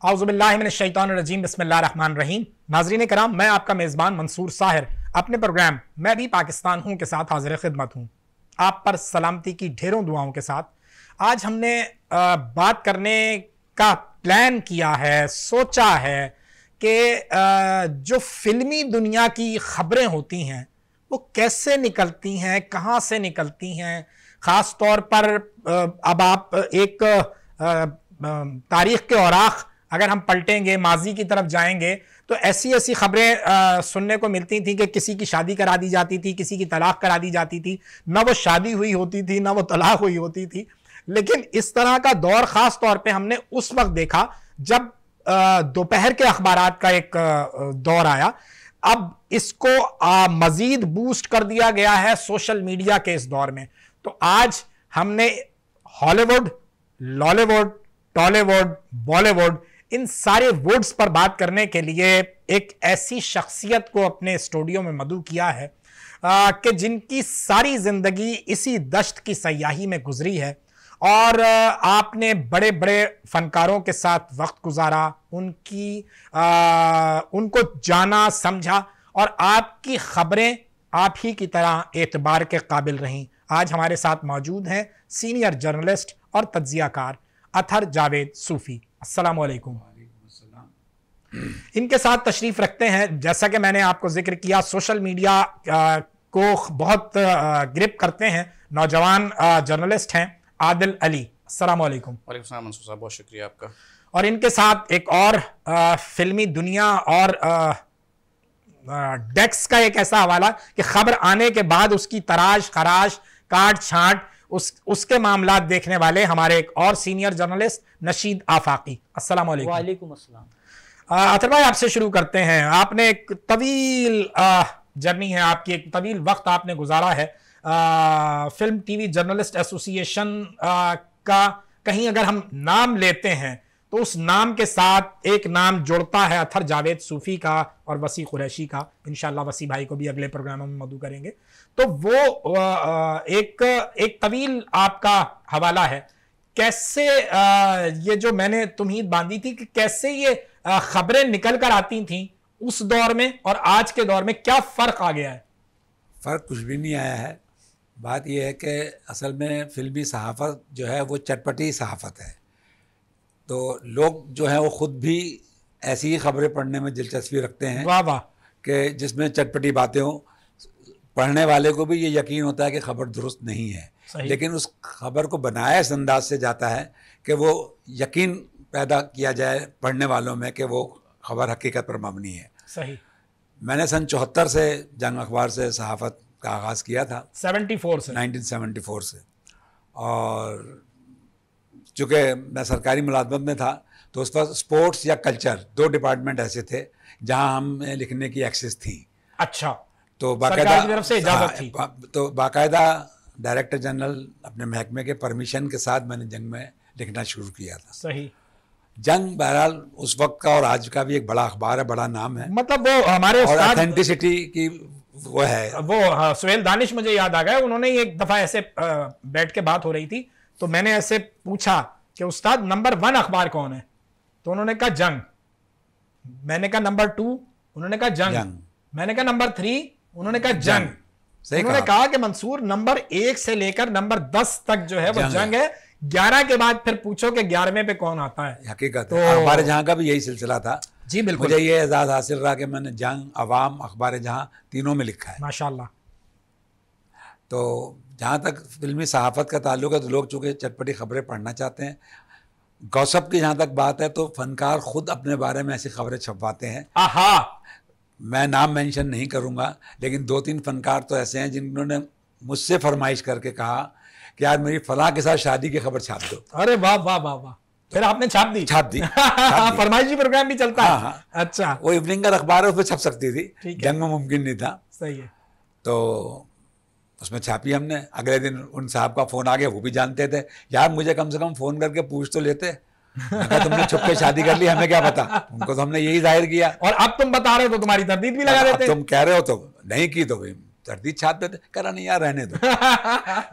औज़ुबिल्लाहिमिनश्शैतानिर्रजीम बिस्मिल्लाहिर्रहमानिर्रहीम। नाज़रीन कराम, मैं आपका मेज़बान मंसूर साहिर अपने प्रोग्राम मैं भी पाकिस्तान हूँ के साथ हाज़िर खिदमत हूँ। आप पर सलामती की ढेरों दुआओं के साथ आज हमने बात करने का प्लान किया है, सोचा है कि जो फिल्मी दुनिया की ख़बरें होती हैं वो कैसे निकलती हैं, कहाँ से निकलती हैं। ख़ास तौर पर अब आप एक तारीख़ के औराख अगर हम पलटेंगे, माजी की तरफ जाएंगे तो ऐसी ऐसी खबरें सुनने को मिलती थी कि किसी की शादी करा दी जाती थी, किसी की तलाक करा दी जाती थी, ना वो शादी हुई होती थी ना वो तलाक हुई होती थी। लेकिन इस तरह का दौर ख़ास तौर पे हमने उस वक्त देखा जब दोपहर के अखबारात का एक दौर आया। अब इसको मजीद बूस्ट कर दिया गया है सोशल मीडिया के इस दौर में। तो आज हमने हॉलीवुड, लॉलीवुड, टॉलीवुड, बॉलीवुड, इन सारे वुड्स पर बात करने के लिए एक ऐसी शख्सियत को अपने स्टूडियो में मदऊ किया है कि जिनकी सारी जिंदगी इसी दश्त की सयाही में गुजरी है और आपने बड़े बड़े फनकारों के साथ वक्त गुजारा, उनको जाना समझा और आपकी खबरें आप ही की तरह एतबार के काबिल रहीं। आज हमारे साथ मौजूद हैं सीनियर जर्नलिस्ट और तज्जियाकार अतहर जावेद सूफी। अस्सलाम वालेकुम। इनके साथ तशरीफ रखते हैं, जैसा कि मैंने आपको जिक्र किया, सोशल मीडिया को बहुत ग्रिप करते हैं, नौजवान जर्नलिस्ट हैं आदिल अली। अस्सलाम वालेकुम। वालेकुम सलाम मंसूर साहब, बहुत शुक्रिया आपका। और इनके साथ एक और फिल्मी दुनिया और डेस्क का एक ऐसा हवाला कि खबर आने के बाद उसकी तराश खराश, काट छांट, उसके मामलात देखने वाले हमारे एक और सीनियर जर्नलिस्ट नशीद आफाकी। अस्सलाम वालेकुम। वालेकुम अस्सलाम। अतर भाई, आपसे शुरू करते हैं। आपने एक तवील जर्नी है आपकी, एक तवील वक्त आपने गुजारा है फिल्म टीवी जर्नलिस्ट एसोसिएशन का। कहीं अगर हम नाम लेते हैं तो उस नाम के साथ एक नाम जुड़ता है अतहर जावेद सूफी का और वसी कुरैशी का। इंशाल्लाह वसी भाई को भी अगले प्रोग्रामों में मदऊ करेंगे। तो वो एक तवील आपका हवाला है। कैसे ये जो मैंने तुमहीद बांधी थी कि कैसे ये खबरें निकल कर आती थी उस दौर में और आज के दौर में, क्या फ़र्क आ गया है? फ़र्क कुछ भी नहीं आया है। बात यह है कि असल में फिल्मी सहाफ़त जो है वो चटपटी सहाफ़त है, तो लोग जो हैं वो ख़ुद भी ऐसी ही खबरें पढ़ने में दिलचस्पी रखते हैं। वाह वाह। कि जिसमें चटपटी बातें हों। पढ़ने वाले को भी ये यकीन होता है कि खबर दुरुस्त नहीं है, लेकिन उस खबर को बनाया इस अंदाज से जाता है कि वो यकीन पैदा किया जाए पढ़ने वालों में कि वो खबर हकीकत पर मबनी है। सही। मैंने सन 74 से जंग अखबार से सहाफ़त का आगाज़ किया था, 74 से, 1974 से। और चूँकि मैं सरकारी मुलाजमत में था तो उस वक्त स्पोर्ट्स या कल्चर, दो डिपार्टमेंट ऐसे थे जहाँ हमें लिखने की एक्सेस थी। अच्छा। तो सरकार की तरफ से इजाज़त थी। तो बाकायदा डायरेक्टर जनरल अपने महकमे के परमिशन के साथ मैंने जंग में लिखना शुरू किया था। सही। जंग बहरहाल उस वक्त का और आज का भी एक बड़ा अखबार है, बड़ा नाम है। मतलब वो हमारे और ऑथेंटिसिटी की वो है वो। हाँ, सुहेल दानिश मुझे याद आ गया। उन्होंने एक दफ़ा ऐसे बैठ के बात हो रही थी तो मैंने ऐसे पूछा कि उस्ताद नंबर 1 अखबार कौन है? तो उन्होंने कहा जंग। मैंने कहा नंबर 2, उन्होंने कहा जंग। मैंने कहा नंबर 3, उन्होंने कहा जंग। उन्होंने कहा कि मंसूर नंबर 1 से लेकर नंबर 10 तक जो है वो जंग है, 11 के बाद फिर पूछो कि 11वें पे कौन आता है। हकीकत है। अखबार जहां का भी यही सिलसिला था। जी बिल्कुल। मुझे ये एजाज हासिल रहा कि मैंने जंग, अवाम, अखबार जहां तीनों में लिखा है माशाल्लाह। तो जहाँ तक फिल्मी सहाफ़त का ताल्लुक है तो लोग चूँकि चटपटी खबरें पढ़ना चाहते हैं। गॉसिप की जहाँ तक बात है तो फनकार खुद अपने बारे में ऐसी खबरें छपवाते हैं। आहा। मैं नाम मेंशन नहीं करूँगा, लेकिन 2-3 फनकार तो ऐसे हैं जिन्होंने मुझसे फरमाइश करके कहा कि यार मेरी फलां के साथ शादी की खबर छाप दो। अरे वाह वाह वाह वाह। फिर आपने छाप दी? छाप दी। फरमाइशी प्रोग्राम भी चलता है? हाँ। अच्छा। वो इवनिंग का अखबार है, उसमें छप सकती थी, जंग में मुमकिन नहीं था। सही है। तो उसमें छापी हमने। अगले दिन उन साहब का फ़ोन आ गया, वो भी जानते थे। यार मुझे कम से कम फ़ोन करके पूछ तो लेते। तुमने छुप के शादी कर ली, हमें क्या पता। उनको तो हमने यही जाहिर किया। और अब तुम बता रहे हो तो तुम्हारी तरदीद भी लगा देते। तुम कह रहे हो तो नहीं की तो सर्दी छात पे कह रहा नहीं यार रहने दो।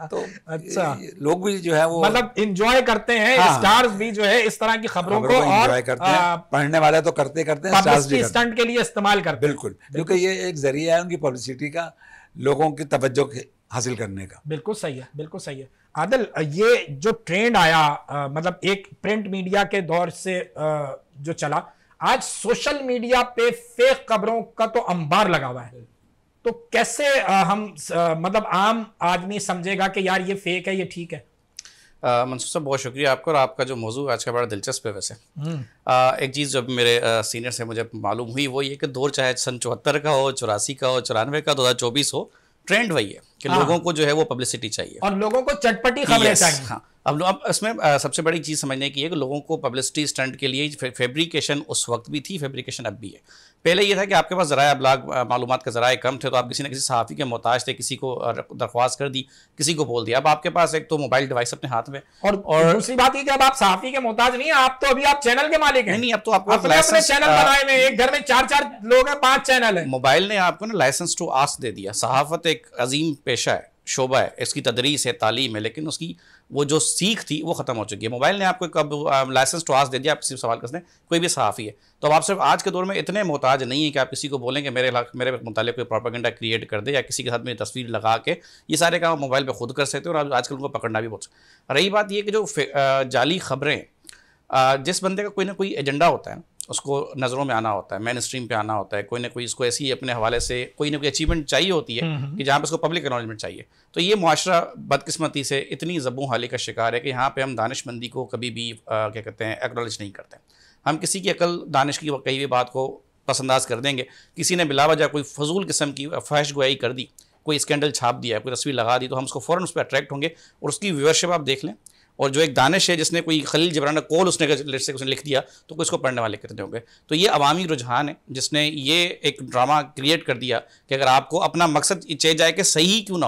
तो अच्छा, लोग भी जो है वो मतलब इंजॉय करते हैं। हाँ, स्टार्स भी जो है इस तरह की खबरों को एंजॉय करते हैं, पढ़ने वाले तो करते हैं, स्टार्स भी स्टंट के लिए इस्तेमाल करते हैं। बिल्कुल, क्योंकि ये एक जरिया है उनकी पब्लिसिटी का, लोगों की तवज्जो हासिल करने का। बिल्कुल सही है, बिल्कुल सही है। आदिल, ये जो ट्रेंड आया मतलब एक प्रिंट मीडिया के दौर से जो चला, आज सोशल मीडिया पे फेक खबरों का तो अंबार लगा हुआ है। तो कैसे हम मतलब आम आदमी समझेगा कि यार ये फेक है, ये ठीक है? मंसूर साहब, बहुत शुक्रिया आपका। और आपका जो मौजू आज का बड़ा दिलचस्प है वैसे। एक चीज़ जब मेरे सीनियर से मुझे मालूम हुई वो ये कि दौर चाहे सन 74 का हो, 84 का हो, 94 का, 2024 हो, ट्रेंड वही है कि लोगों को जो है वो पब्लिसिटी चाहिए और लोगों को चटपटी खबरें चाहिए। हाँ, अब इसमें सबसे बड़ी चीज़ समझने की है कि लोगों को पब्लिसिटी स्टंट के लिए फैब्रिकेशन उस वक्त भी थी, फैब्रिकेशन अब भी है। पहले ये था कि आपके पास ज़राए अबलाग मालूमात के ज़राए कम थे, तो आप किसी न किसी सहाफ़ी के मोहताज थे, किसी को दरख्वास्त कर दी, किसी को बोल दिया। अब आपके पास एक तो मोबाइल डिवाइस अपने हाथ में, और दूसरी बात ये कि अब आप सहाफ़ी के मोहताज नहीं है, आप तो अभी आप चैनल के मालिक हैं। नहीं, अब तो आपको अपने चैनल बनाए हुए, एक घर में 4-4 लोग हैं, 5 चैनल है। मोबाइल ने आपको ना लाइसेंस टू आस्क दे दिया। सहाफ़त एक अजीम पेशा है, शोबा है, इसकी तदरीस है, तालीम है, लेकिन उसकी वो जो सीख थी वो ख़त्म हो चुकी है। मोबाइल ने आपको कब लाइसेंस टू आस्क दे दिया, आप सिर्फ सवाल कर सकते हैं, कोई भी सहाफ़ी है। तो अब आप सिर्फ आज के दौर में इतने मोहताज नहीं है कि आप किसी को बोलेंगे मेरे मुतालिक कोई प्रोपेगेंडा क्रिएट कर दे या किसी के साथ मेरी तस्वीर लगा के, ये सारे काम मोबाइल पर खुद कर सकते हो। और आजकल उनको पकड़ना भी बहुत। रही बात ये कि जो जाली खबरें, जिस बंदे का कोई ना कोई एजेंडा होता है, उसको नज़रों में आना होता है, मेन स्ट्रीम पे आना होता है, कोई ना कोई इसको ऐसी अपने हवाले से कोई ना कोई अचीवमेंट चाहिए होती है कि जहाँ पे उसको पब्लिक एक्नॉलेजमेंट चाहिए। तो ये मुआशरा बदकिस्मती से इतनी ज़ब्बू हाली का शिकार है कि यहाँ पे हम दानिशमंदी को कभी भी क्या कहते हैं एक्नॉलेज नहीं करते। हम किसी की अकल दानिश की कही हुई बात को पसंदाज कर देंगे। किसी ने बिलावजह कोई फजूल किस्म की फहश गोयाई कर दी, कोई स्कैंडल छाप दिया, कोई तस्वीर लगा दी, तो हम उसको फ़ौरन उस पर अट्रैक्ट होंगे और उसकी व्यूअरशिप आप देख लें। और जो एक दानिश है जिसने कोई खलील जिब्रान कॉल उसने लिख दिया, तो कोई इसको पढ़ने वाले कितने होंगे। तो ये अवामी रुझान है जिसने ये एक ड्रामा क्रिएट कर दिया कि अगर आपको अपना मकसद चाहिए जाए कि सही क्यों ना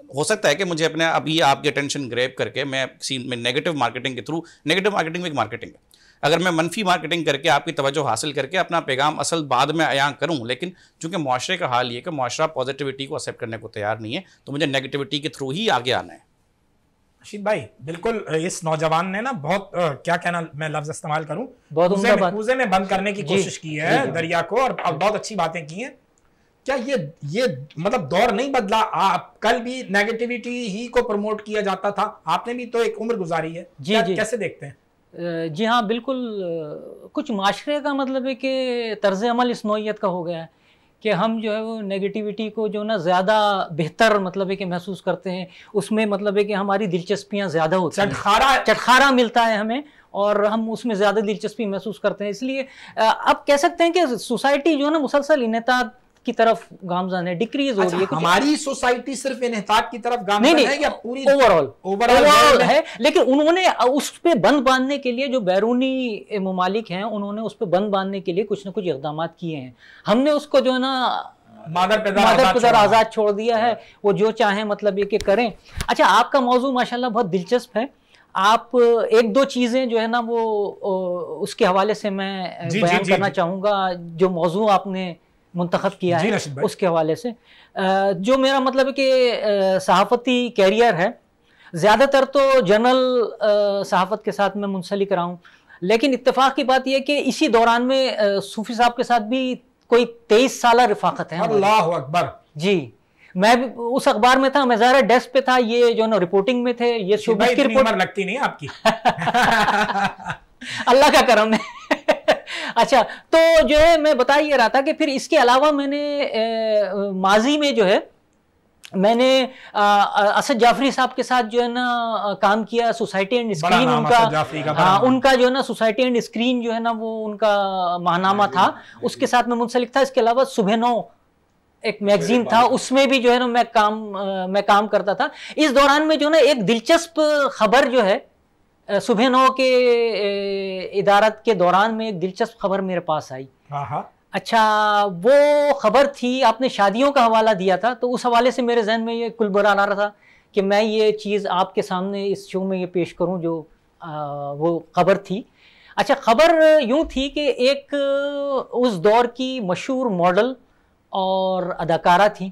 हो सकता है कि मुझे अपने अभी आपकी अटेंशन ग्रैब करके मैं किसी में नेगेटिव मार्केटिंग के थ्रू, नेगेटिव मार्केटिंग में एक मार्केटिंग है, अगर मैं मनफी मार्केटिंग करके आपकी तवज्जो हासिल करके अपना पैगाम असल बाद में अयां करूं, लेकिन चूंकि मुआशरे का हाल ये है कि मुआशरा पॉजिटिविटी को एक्सेप्ट करने को तैयार नहीं है, तो मुझे नेगेटिविटी के थ्रू ही आगे आना है। रशीद भाई, बिल्कुल इस नौजवान ने ना बहुत क्या कहना मैं लफ्ज इस्तेमाल करूं, कूजे में बंद करने की कोशिश की है दरिया को, और बहुत अच्छी बातें की हैं। क्या ये मतलब दौर नहीं बदला? आप कल भी नेगेटिविटी ही को प्रमोट किया जाता था, आपने भी तो एक उम्र गुजारी है। जी, कैसे देखते हैं? जी हाँ, बिल्कुल। कुछ माशरे का मतलब है कि तर्ज अमल इस नौइयत का हो गया है कि हम जो है वो नेगेटिविटी को जो ना ज़्यादा बेहतर मतलब है कि महसूस करते हैं, उसमें मतलब है कि हमारी दिलचस्पियाँ ज़्यादा होती हैं, चटखारा मिलता है हमें और हम उसमें ज़्यादा दिलचस्पी महसूस करते हैं। इसलिए अब कह सकते हैं कि सोसाइटी जो है ना मुसलसल इनेहतात की तरफ गामज़न है, डिक्रीज हो रही है। हमारी सोसाइटी सिर्फ इनेहतात की तरफ गामज़न है या पूरी ओवरऑल है? लेकिन उन्होंने उस पे बंद बांधने के लिए, जो बैरूनी ममालिक हैं, उन्होंने उस पे बंद बांधने के लिए कुछ ना कुछ इक़दाम किए हैं। हमने उसको जो है ना मादर पिदर आज़ाद छोड़ दिया है, वो जो चाहें मतलब ये कि करें। अच्छा, आपका मौजू माशाल्लाह बहुत दिलचस्प है। आप एक दो चीज़ें जो है ना वो उसके हवाले से मैं बयान करना चाहूँगा, जो मौजू आपने मुंतखब किया है उसके हवाले से। जो मेरा मतलब है कि सहाफ़ती कैरियर है, ज़्यादातर तो जनरल सहाफ़त के साथ मैं मुंसलिक रहा हूँ, लेकिन इत्तेफाक की बात यह कि इसी दौरान में सूफ़ी साहब के साथ भी कोई 23 साल रिफ़ाक़त है। अल्लाहु अकबर। जी, मैं भी उस अखबार में था, मैं ज़ाहिर डेस्क पे था, ये जो ना रिपोर्टिंग में थे, ये शोबिज़ की रिपोर्ट लगती नहीं आपकी। अल्लाह का करम है। अच्छा, तो जो है मैं बता ये रहा था कि फिर इसके अलावा मैंने माजी में जो है मैंने असद जाफरी साहब के साथ जो है ना काम किया। सोसाइटी एंड स्क्रीन उनका जो है ना सोसाइटी एंड स्क्रीन जो है ना वो उनका माहनामा था, उसके साथ मैं मुंसलिक था। इसके अलावा सुबह 9 एक मैगजीन था, उसमें भी जो है ना मैं काम करता था। इस दौरान में जो है ना एक दिलचस्प खबर जो है सुबह 9 के इदारत के दौरान में एक दिलचस्प खबर मेरे पास आई। अच्छा, वो खबर थी, आपने शादियों का हवाला दिया था, तो उस हवाले से मेरे जहन में ये कुलबुरा आ रहा था कि मैं ये चीज़ आपके सामने इस शो में ये पेश करूं, जो वो खबर थी। अच्छा, खबर यूं थी कि एक उस दौर की मशहूर मॉडल और अदाकारा थी,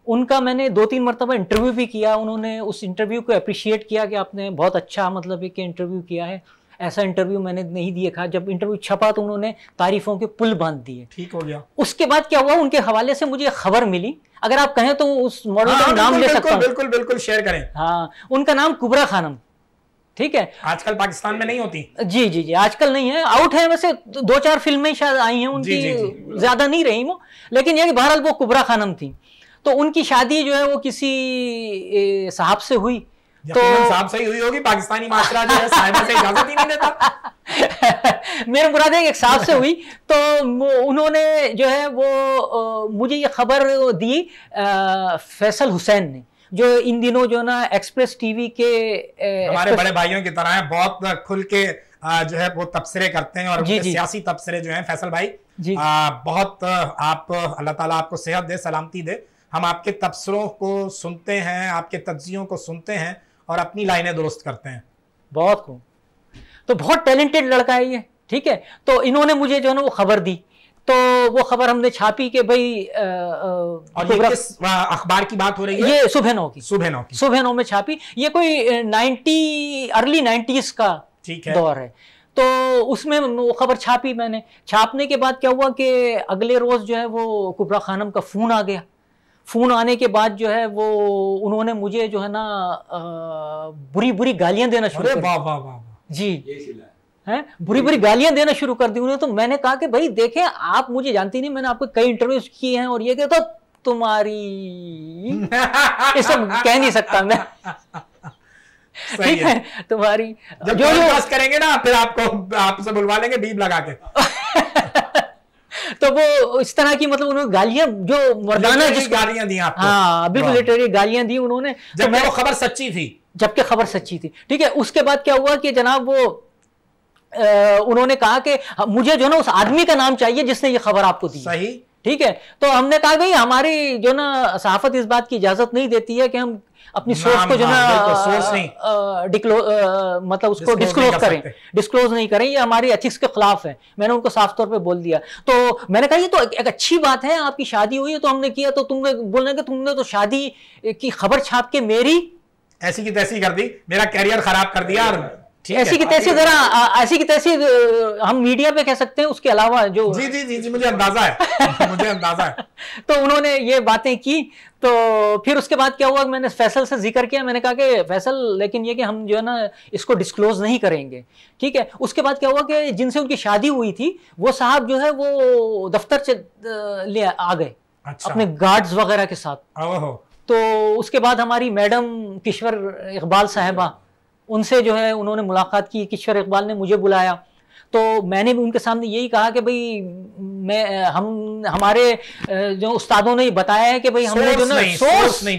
उनका मैंने 2-3 मरतबा इंटरव्यू भी किया। उन्होंने उस इंटरव्यू को अप्रिशिएट किया कि आपने बहुत अच्छा मतलब है कि इंटरव्यू किया है, ऐसा इंटरव्यू मैंने नहीं देखा। जब इंटरव्यू छपा तो उन्होंने तारीफों के पुल बांध दिए। ठीक हो गया। उसके बाद क्या हुआ, उनके हवाले से मुझे खबर मिली, अगर आप कहें तो उस मॉडल का नाम ले सकता हूं। बिल्कुल बिल्कुल शेयर करें। हाँ, उनका नाम कुबरा खानम, ठीक है। आजकल पाकिस्तान में नहीं होती। जी जी जी, आजकल नहीं है, आउट है। वैसे 2-4 फिल्में शायद आई हैं उनकी, ज्यादा नहीं रही वो, लेकिन ये कि बहरहाल वो कुबरा खानम थी। तो उनकी शादी जो है वो किसी साहब से हुई। तो साहब से ही हुई होगी, पाकिस्तानी माशरा जो है साहिबा से इजाजत ही नहीं देता। मेरे मुराद है एक साहब से हुई। तो उन्होंने जो है वो मुझे ये खबर दी फैसल हुसैन ने, जो इन दिनों जो ना एक्सप्रेस टीवी के हमारे बड़े भाइयों की तरह है, बहुत खुल के जो है वो तबसरे करते हैं, और सियासी तबसरे जो हैं फैसल भाई बहुत, आप अल्लाह ताला आपको सेहत दे, सलामती दे। हम आपके तबसरों को सुनते हैं, आपके तज्जियों को सुनते हैं और अपनी लाइनें दुरुस्त करते हैं। बहुत खूब। तो बहुत टैलेंटेड लड़का है ये, ठीक है। तो इन्होंने मुझे जो है ना वो खबर दी, तो वो खबर हमने छापी कि भाई और ये किस अखबार की बात हो रही है? ये सुबह नौ की, सुबह नौ में छापी। ये कोई अर्ली 90s का दौर है। तो उसमें वो खबर छापी मैंने। छापने के बाद क्या हुआ कि अगले रोज जो है वो कुबरा खानम का फोन आ गया। फोन आने के बाद जो है वो उन्होंने मुझे जो है ना बुरी बुरी गालियां देना शुरू कर दी। जी हैं, बुरी बुरी गालियां देना शुरू कर दी उन्होंने। तो मैंने कहा कि भाई देखें, आप मुझे जानती नहीं, मैंने आपको कई इंटरव्यूज किए हैं, और ये कहता तुम्हारी ये सब कह नहीं सकता मैं, ठीक है। तुम्हारी जब जो करेंगे ना फिर आपसे बुलवा लेंगे बीप लगा के। तो वो इस तरह की मतलब उन्होंने गालियां जो मर्दाना गालियां दी आपको। हाँ बिल्कुल लिटरेरी गालियां दी उन्होंने, जबकि वो खबर सच्ची थी। जबकि खबर सच्ची थी, ठीक है। उसके बाद क्या हुआ कि जनाब वो उन्होंने कहा कि मुझे जो ना उस आदमी का नाम चाहिए जिसने ये खबर आपको दी। सही, ठीक है। तो हमने कहा भाई हमारी जो ना सहाफत इस बात की इजाजत नहीं देती है कि हम अपनी सोर्स को जो ना मतलब उसको डिस्क्लोज नहीं करें, ये हमारी एथिक्स के खिलाफ है। मैंने उनको साफ तौर पे बोल दिया। तो मैंने कहा ये तो एक अच्छी बात है, आपकी शादी हुई है तो हमने किया, तो तुमने बोलने के तुमने तो शादी की खबर छाप के मेरी ऐसी की तैसी कर दी, मेरा कैरियर खराब कर दिया। ऐसी की तैसी जरा ऐसी की तैसी हम मीडिया पे कह सकते हैं, उसके अलावा जो जी जी जी जी मुझे अंदाजा है मुझे अंदाजा है। तो उन्होंने ये बातें की। तो फिर उसके बाद क्या हुआ, मैंने फैसल से जिक्र किया। मैंने कहा कि फैसल लेकिन ये कि हम जो है ना इसको डिस्क्लोज नहीं करेंगे, ठीक है। उसके बाद क्या हुआ कि जिनसे उनकी शादी हुई थी वो साहब जो है वो दफ्तर से ले आ गए। अच्छा। अपने गार्ड्स वगैरह के साथ। तो उसके बाद हमारी मैडम किश्वर इकबाल साहिबा, उनसे जो है उन्होंने मुलाकात की। किश्वर इकबाल ने मुझे बुलाया, तो मैंने भी उनके सामने यही कहा कि भाई हमारे जो उस्तादों ने बताया है कि भाई हमने जो ना सोर्स नहीं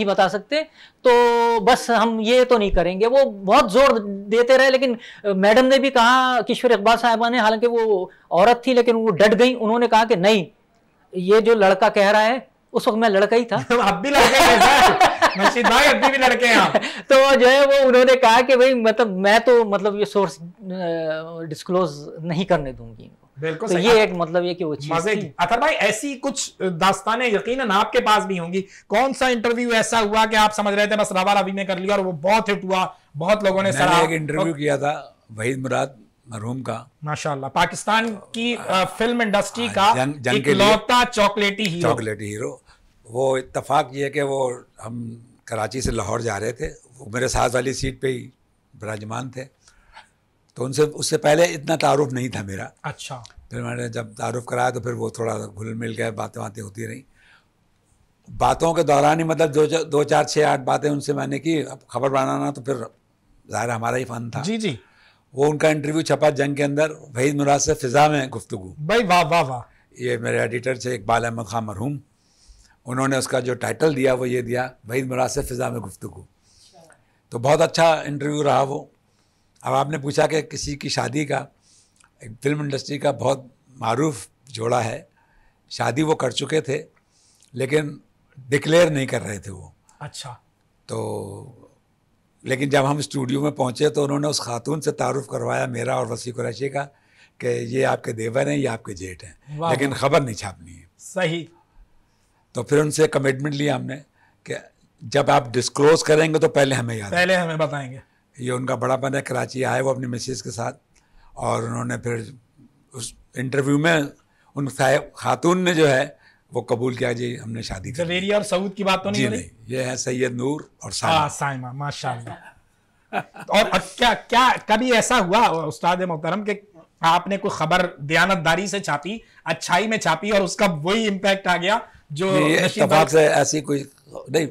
बता सकते, तो बस हम ये तो नहीं करेंगे। वो बहुत जोर देते रहे, लेकिन मैडम ने भी कहा, किश्वर इकबाल साहिबा ने, हालांकि वो औरत थी लेकिन वो डट गई। उन्होंने कहा कि नहीं, ये जो लड़का कह रहा है, उस वक्त मैं लड़का ही था। अब भी लड़के हैं मशीद भाई, अभी भी लड़के हैं। तो जो है वो उन्होंने कहा कि भाई मतलब मैं तो मतलब ये सोर्स डिस्क्लोज नहीं करने दूंगी। बिल्कुल। तो ये एक मतलब ये कि वो चीज़ थी। अतर भाई ऐसी कुछ दास्तानें यकीनन आपके पास भी होंगी। कौन सा इंटरव्यू ऐसा हुआ कि आप समझ रहे थे बस रवा रवी में कर लिया और वो बहुत हिट हुआ, बहुत लोगों ने सराहा? एक इंटरव्यू किया था वहीद मुराद मरहूम का, माशाल्लाह, पाकिस्तान की फिल्म इंडस्ट्री का इकलौता चॉकलेटी हीरो। वो इत्तेफाक ये है कि वो हम कराची से लाहौर जा रहे थे, वो मेरे साथ वाली सीट पे ही विराजमान थे। तो उनसे उससे पहले इतना तारुफ नहीं था मेरा। अच्छा। फिर मैंने जब तारुफ कराया तो फिर वो थोड़ा घुल मिल गए, बातें होती रही। बातों के दौरान ही मतलब 2 4 6 8 बातें उनसे मैंने की। अब खबर बनाना तो फिर ज़ाहिर हमारा ही फ़न था। जी जी। वो उनका इंटरव्यू छपा जंग के अंदर, वहीद मुराद से फ़िज़ा में गुफ्तगू। भाई वाह वाह वाह। ये मेरे एडिटर थे इकबाल अहमद खान मरहूम, उन्होंने उसका जो टाइटल दिया वो ये दिया, वहीद मुराद से फ़िज़ा में गुफ्तगू। तो बहुत अच्छा इंटरव्यू रहा वो। अब आपने पूछा कि किसी की शादी का, एक फिल्म इंडस्ट्री का बहुत मारूफ जोड़ा है, शादी वो कर चुके थे लेकिन डिक्लेयर नहीं कर रहे थे वो। अच्छा। तो लेकिन जब हम स्टूडियो में पहुंचे तो उन्होंने उस खातून से तारुफ करवाया मेरा और वसी कुरैशी का कि ये आपके देवर हैं, ये आपके जेठ हैं, लेकिन खबर नहीं छापनी है। सही। तो फिर उनसे कमिटमेंट लिया हमने कि जब आप डिस्क्लोज करेंगे तो पहले हमें याद, पहले हमें बताएंगे। ये उनका बड़ापन है। कराची आए वो अपनी मिसेज के साथ, और उन्होंने फिर उस इंटरव्यू में उन खातून ने जो है वो कबूल किया, जी हमने शादी कर ली। जवेरिया और सऊद की बात तो नहीं हो रही? नहीं, ये है सैयद नूर और साइमा, माशाल्लाह। और क्या कभी ऐसा हुआ उस्ताद मोहतरम कि आपने कोई खबर दयानतदारी से छापी, अच्छाई में छापी, और उसका वही इम्पैक्ट आ गया जो इत्तेफाक से ऐसी कोई नहीं,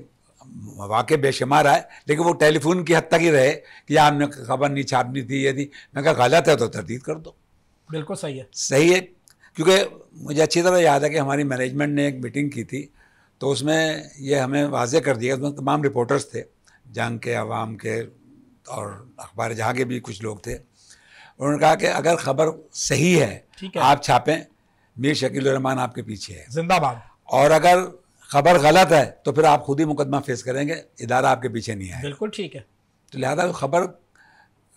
वाकई बेशुमार आए, लेकिन वो टेलीफोन की हद तक ही रहे कि आपने खबर नहीं छापनी थी, ये थी। मैं कहा गलत है तो तरदीद कर दो। बिल्कुल सही है, सही है, क्योंकि मुझे अच्छी तरह याद है कि हमारी मैनेजमेंट ने एक मीटिंग की थी, तो उसमें ये हमें वाज़े कर दिया, उसमें तमाम रिपोर्टर्स थे, जंग के, अवाम के और अखबार जहाँ के भी कुछ लोग थे। उन्होंने कहा कि अगर खबर सही है आप छापें, मीर शकील रहमान आपके पीछे है, जिंदाबाद। और अगर खबर गलत है तो फिर आप खुद ही मुकदमा फेस करेंगे, इदारा आपके पीछे नहीं आए। बिल्कुल ठीक है। तो लिहाजा खबर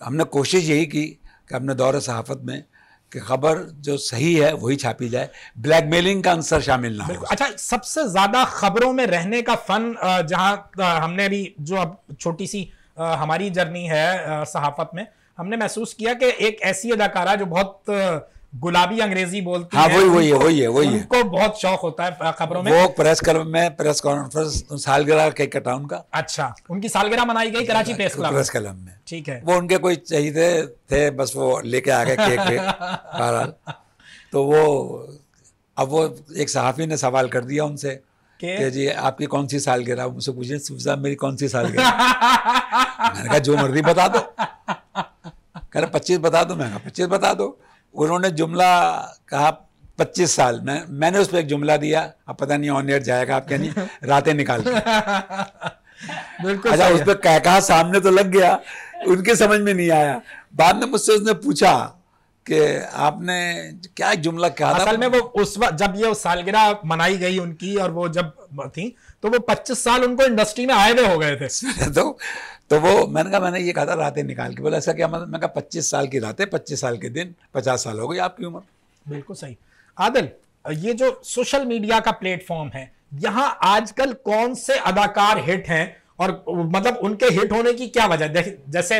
हमने कोशिश यही की कि अपने दौर सहाफ़त में कि खबर जो सही है वही छापी जाए, ब्लैकमेलिंग का आंसर शामिल ना हो। अच्छा, सबसे ज्यादा खबरों में रहने का फन जहां हमने भी, जो अब छोटी सी हमारी जर्नी है सहाफत में, हमने महसूस किया कि एक ऐसी अदाकारा जो बहुत गुलाबी अंग्रेजी बोलती है, वही है उनको बहुत शौक होता है खबरों में। वो प्रेस क्लब में प्रेस कॉन्फ्रेंस सालगिरह केक कटा उनका। अच्छा, उनकी सालगिरह मनाई गई कराची प्रेस क्लब में। ठीक है, वो उनके कोई चाहिए थे, बस वो लेके आ गए केक पे। बहरहाल तो वो, अब वो एक सहाफ़ी ने सवाल कर दिया उनसे कि जी आपकी कौन सी सालगिरह, मुझसे पूछे साहब मेरी कौन सी सालगिरह। मैंने कहा जो मर्जी बता दो। कह रहे 25 बता दो। मैं कहा 25 बता दो। उन्होंने जुमला कहा 25 साल। मैंने उस पर एक जुमला दिया, अब पता नहीं ऑन एयर जाएगा आप क्या नहीं, रातें निकाल के। बिल्कुल। अच्छा, उस पर कहा सामने तो लग गया, उनके समझ में नहीं आया। बाद में मुझसे उसने पूछा कि आपने क्या जुमला कहा था। असल में वो उस वक्त जब ये सालगिरह मनाई गई उनकी, और वो जब थी तो वो 25 साल उनको इंडस्ट्री में आए हुए हो गए थे। तो वो मैंने कहा, मैंने ये कहा था रातें निकाल के। बोला ऐसा क्या मतलब? मैं कहा 25 साल की रातें, 25 साल के दिन, 50 साल हो गई आपकी उम्र। बिल्कुल सही। आदिल, ये जो सोशल मीडिया का प्लेटफॉर्म है, यहाँ आजकल कौन से अदाकार हिट हैं, और मतलब उनके हिट होने की क्या वजह? जैसे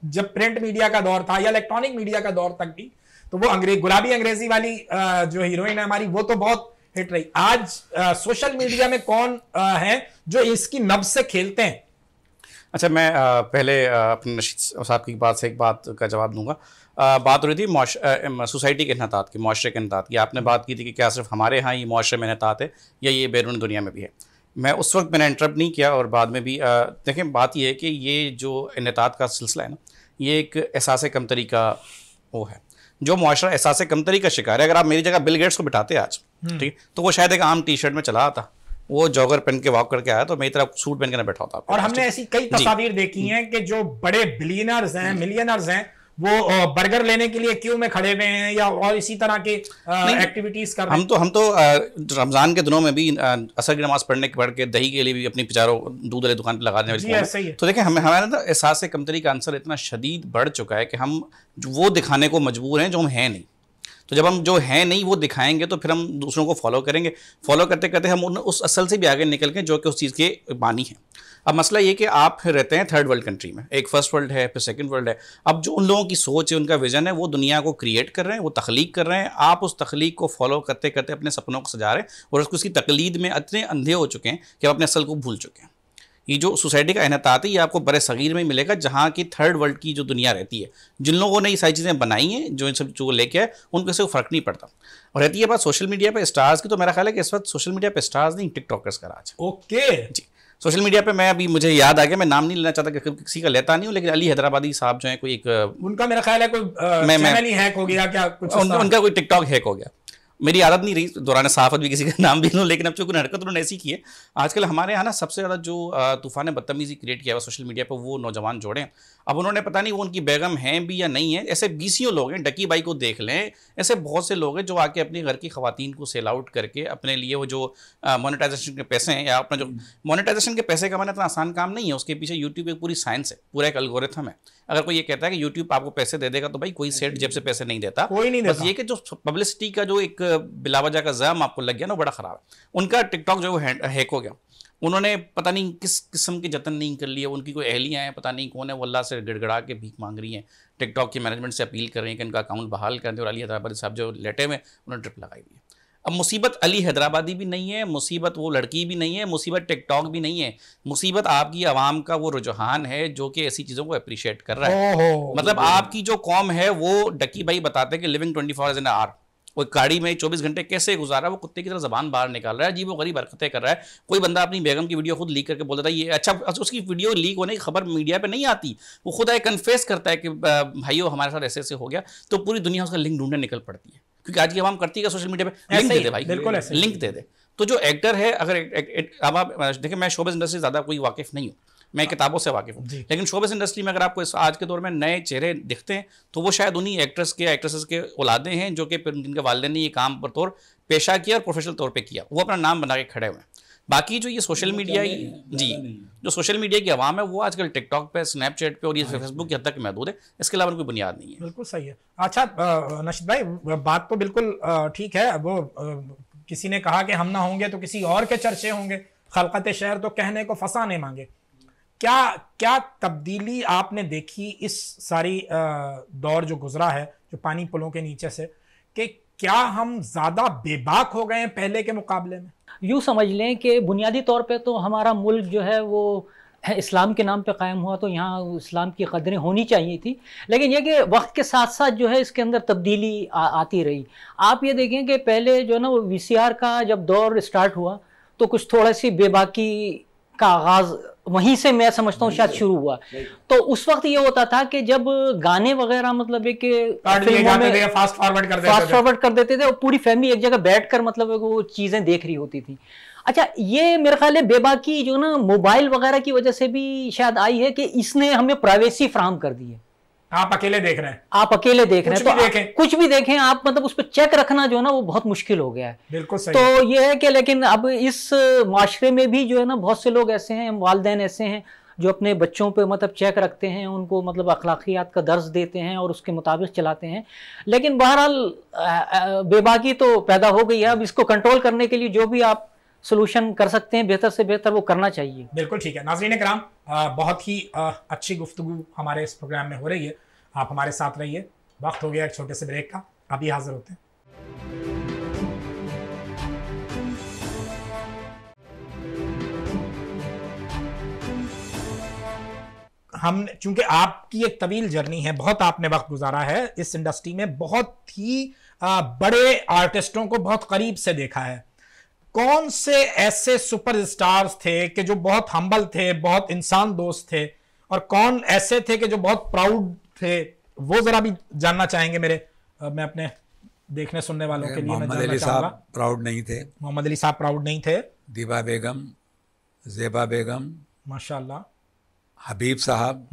जब प्रिंट मीडिया का दौर था या इलेक्ट्रॉनिक मीडिया का दौर तक भी, तो वो गुलाबी अंग्रेजी वाली जो हीरोइन है हमारी, वो तो बहुत हिट रही। आज सोशल मीडिया में कौन है जो इसकी नब्ज से खेलते हैं? अच्छा, मैं पहले अपने नशीद साहब की बात से एक बात का जवाब दूंगा। बात हो रही थी सोसाइटी के इन्हतात की, माशरे के इन्हतात की। आपने बात की थी कि क्या सिर्फ हमारे यहाँ ही माशरे में इन्हतात है या ये बैरून दुनिया में भी है। मैं उस वक्त मैंने इंटरप्ट नहीं किया, और बाद में भी देखें, बात ये है कि ये जो इन्हतात का सिलसिला है ना, ये एक एहसास कमतरी का वो है। जो मुआशरा एहसास कमतरी का शिकार है, अगर आप मेरी जगह बिल गेट्स को बिठाते आज, ठीक, तो वो शायद एक आम टी शर्ट में चला आता, वो जॉगर पहन के वॉक करके आया, तो मेरी तरफ सूट पहन के ना बैठा होता। और हमने ऐसी कई तस्वीर देखी हैं कि जो बड़े बिलियनर्स हैं, मिलियनर्स हैं, वो बर्गर लेने के लिए क्यू में खड़े हुए हैं, या और इसी तरह के एक्टिविटीज कर रहे हैं। हम तो रमजान के दिनों में भी असर की नमाज पढ़ने के पढ़ के दही के लिए भी अपनी पिचारों दूध वाली दुकान पर लगाने वाली। तो देखें, हमारा तो एहसास कमतरी का आंसर इतना शदीद बढ़ चुका है कि हम वो दिखाने को मजबूर हैं जो हम हैं नहीं। तो जब हम जो है नहीं वो दिखाएंगे तो फिर हम दूसरों को फॉलो करेंगे। फॉलो करते करते हम उस असल से भी आगे निकल के जो कि उस चीज़ के बानी हैं। अब मसला ये कि आप रहते हैं थर्ड वर्ल्ड कंट्री में, एक फर्स्ट वर्ल्ड है, फिर सेकंड वर्ल्ड है। अब जो उन लोगों की सोच है, उनका विजन है, वो दुनिया को क्रिएट कर रहे हैं, वो तख्लीक कर रहे हैं। आप उस तख्लीक को फॉलो करते करते अपने सपनों को सजा रहे हैं, और उसकी तकलीद में इतने अंधे हो चुके हैं कि आप अपने असल को भूल चुके हैं। ये जो सोसाइटी का इन्हतात है, ये आपको बड़े सगीर में मिलेगा, जहाँ की थर्ड वर्ल्ड की जो दुनिया रहती है, जिन लोगों ने ये सारी चीज़ें बनाई हैं, जो इन सब जो लेके आए, उनको से फ़र्क नहीं पड़ता। और रहती है बात सोशल मीडिया पे स्टार्स की, तो मेरा ख्याल है कि इस वक्त सोशल मीडिया पे स्टार्स नहीं, टिकटॉकर्स का राज। ओके जी, सोशल मीडिया पे मैं अभी मुझे याद आ गया, मैं नाम नहीं लेना चाहता, किसी का लेता नहीं हूँ, लेकिन अली हैदराबादी साहब जो है, कोई एक उनका मेरा ख्याल है कोई चैनल ही हैक हो गया क्या, कुछ उनका कोई टिकटॉक हैक हो गया। मेरी आदत नहीं रही दौरान सहाफत भी किसी का नाम भी लूँ, लेकिन अब चूंकि हरकत उन्होंने ऐसी की है। आजकल हमारे यहाँ ना सबसे ज़्यादा जो तूफ़ान बदतमीज़ी क्रिएट किया हुआ सोशल मीडिया पर, वो नौजवान जोड़े हैं। अब उन्होंने पता नहीं वो उनकी बेगम हैं भी या नहीं है, ऐसे बीसियों लोग हैं, डकी बाई को देख लें, ऐसे बहुत से लोग हैं जो आके अपने घर की ख़वातीन को सेल आउट करके अपने लिए वो जो मोनेटाइजेशन के पैसे हैं, या अपना जो मोनेटाइजेशन के पैसे कमाना इतना आसान काम नहीं है, उसके पीछे यूट्यूब एक पूरी साइंस है, पूरा एक एल्गोरिथम है। अगर कोई ये कहता है कि यूट्यूब आपको पैसे दे देगा, तो भाई कोई सेट जेब से पैसे नहीं देता, कोई नहीं देता। बस ये कि जो पब्लिसिटी का जो एक बिलावजा का ज़म आपको लग गया ना, बड़ा ख़राब है। उनका टिकटॉक जो है हैक हो गया, उन्होंने पता नहीं किस किस्म के जतन नहीं कर लिए, उनकी कोई अहलियाँ हैं, पता नहीं कौन है, वो अल्लाह से गिड़गड़ा के भीख मांग रही हैं, टिकटॉक की मैनेजमेंट से अपील कर रही हैं कि इनका अकाउंट बहाल कर दें, और अली हैदराबादी साहब जो लेटे हुए उन्होंने ट्रिप लगाई हुई है। अब मुसीबत अली हैदराबादी भी नहीं है, मुसीबत वो लड़की भी नहीं है, मुसीबत टिकटॉक भी नहीं है, मुसीबत आपकी आवाम का वो रुझान है जो कि ऐसी चीज़ों को अप्रिशिएट कर रहा है। मतलब आपकी जो कौम है वो डकी भाई बताते हैं कि लिविंग 24 आवर्स इन आवर, वो गाड़ी में 24 घंटे कैसे गुजारा, वो कुत्ते की तरह ज़बान बाहर निकाल रहा है, जी वो गरीब हरकतें कर रहा है। कोई बंदा अपनी बेगम की वीडियो खुद लीक करके बोल देता है ये अच्छा, उसकी वीडियो लीक होने की खबर मीडिया पे नहीं आती, वो खुद आए कन्फेस करता है कि भाइयों हमारे साथ ऐसे ऐसे हो गया, तो पूरी दुनिया उसका लिंक ढूंढने निकल पड़ती है, क्योंकि आज की आवाम करती है सोशल मीडिया पे लिंक दे दे भाई, बिल्कुल लिंक दे दे। तो जो एक्टर है, अगर अब आप देखिए, मैं शोबिज़ इंडस्ट्री ज़्यादा कोई वाकिफ़ नहीं हूँ, मैं किताबों से वाकिफ़ हूँ, लेकिन शोबिज़ इंडस्ट्री में अगर आपको इस आज के दौर में नए चेहरे दिखते हैं तो वो शायद उन्हीं एक्ट्रेस के एक्ट्रेसेस के औलादे हैं जो कि जिनके वालिदैन ने ये काम पर तौर पेशा किया और प्रोफेशनल तौर पे किया, वो अपना नाम बना के खड़े हुए हैं। बाकी जो ये सोशल मीडिया जी जो सोशल मीडिया की आवाम है वो आजकल टिकटॉक पे, स्नैपचैट पे और ये फेसबुक की हद तक महदूद है, इसके अलावा कोई बुनियाद नहीं है। बिल्कुल सही है। अच्छा नशीद भाई, बात तो बिल्कुल ठीक है, वो किसी ने कहा कि हम ना होंगे तो किसी और के चर्चे होंगे, खलकत शहर तो कहने को फसाने मांगे। क्या क्या तब्दीली आपने देखी इस सारी दौर जो गुजरा है, जो पानी पुलों के नीचे से, कि क्या हम ज़्यादा बेबाक हो गए हैं पहले के मुकाबले में? यूँ समझ लें कि बुनियादी तौर पे तो हमारा मुल्क जो है वो इस्लाम के नाम पे कायम हुआ, तो यहाँ इस्लाम की कदरें होनी चाहिए थी, लेकिन यह कि वक्त के साथ साथ जो है इसके अंदर तब्दीली आती रही। आप ये देखें कि पहले जो है ना वो VCR का जब दौर स्टार्ट हुआ तो कुछ थोड़ा सी बेबाकी का आगाज़ वहीं से मैं समझता हूँ शायद शुरू हुआ। तो उस वक्त ये होता था कि जब गाने वगैरह मतलब एक फिल्मों में फास्ट फॉरवर्ड कर देते थे और पूरी फैमिली एक जगह बैठकर मतलब वो चीज़ें देख रही होती थी। अच्छा, ये मेरे ख्याल है बेबाकी जो ना मोबाइल वगैरह की वजह से भी शायद आई है कि इसने हमें प्राइवेसी फ्राहम कर दी है। आप अकेले देख रहे हैं, तो कुछ भी देखें आप, मतलब उस पर चेक रखना जो है ना वो बहुत मुश्किल हो गया है। बिल्कुल सही। तो ये है कि लेकिन अब इस माशरे में भी जो है ना बहुत से लोग ऐसे हैं, वालिदैन ऐसे हैं जो अपने बच्चों पे मतलब चेक रखते हैं, उनको मतलब अखलाकियात का दर्स देते हैं और उसके मुताबिक चलाते हैं। लेकिन बहरहाल बेबाकी तो पैदा हो गई है, अब इसको कंट्रोल करने के लिए जो भी आप सोल्यूशन कर सकते हैं बेहतर से बेहतर वो करना चाहिए। बिल्कुल ठीक है। नाज़रीन कराम, बहुत ही अच्छी गुफ्तगू हमारे इस प्रोग्राम में हो रही है, आप हमारे साथ रहिए। वक्त हो गया एक छोटे से ब्रेक का, अभी हाजिर होते हैं। हम चूंकि आपकी एक तवील जर्नी है, बहुत आपने वक्त गुजारा है इस इंडस्ट्री में, बहुत ही बड़े आर्टिस्टों को बहुत करीब से देखा है। कौन से ऐसे सुपरस्टार्स थे कि जो बहुत हम्बल थे, बहुत इंसान दोस्त थे, और कौन ऐसे थे कि जो बहुत प्राउड थे, वो जरा भी जानना चाहेंगे मैं अपने देखने सुनने वालों के लिए। मोहम्मद अली साहब प्राउड नहीं थे। मोहम्मद अली साहब प्राउड नहीं थे। दीबा बेगम, ज़ेबा बेगम, माशाल्लाह, हबीब साहब,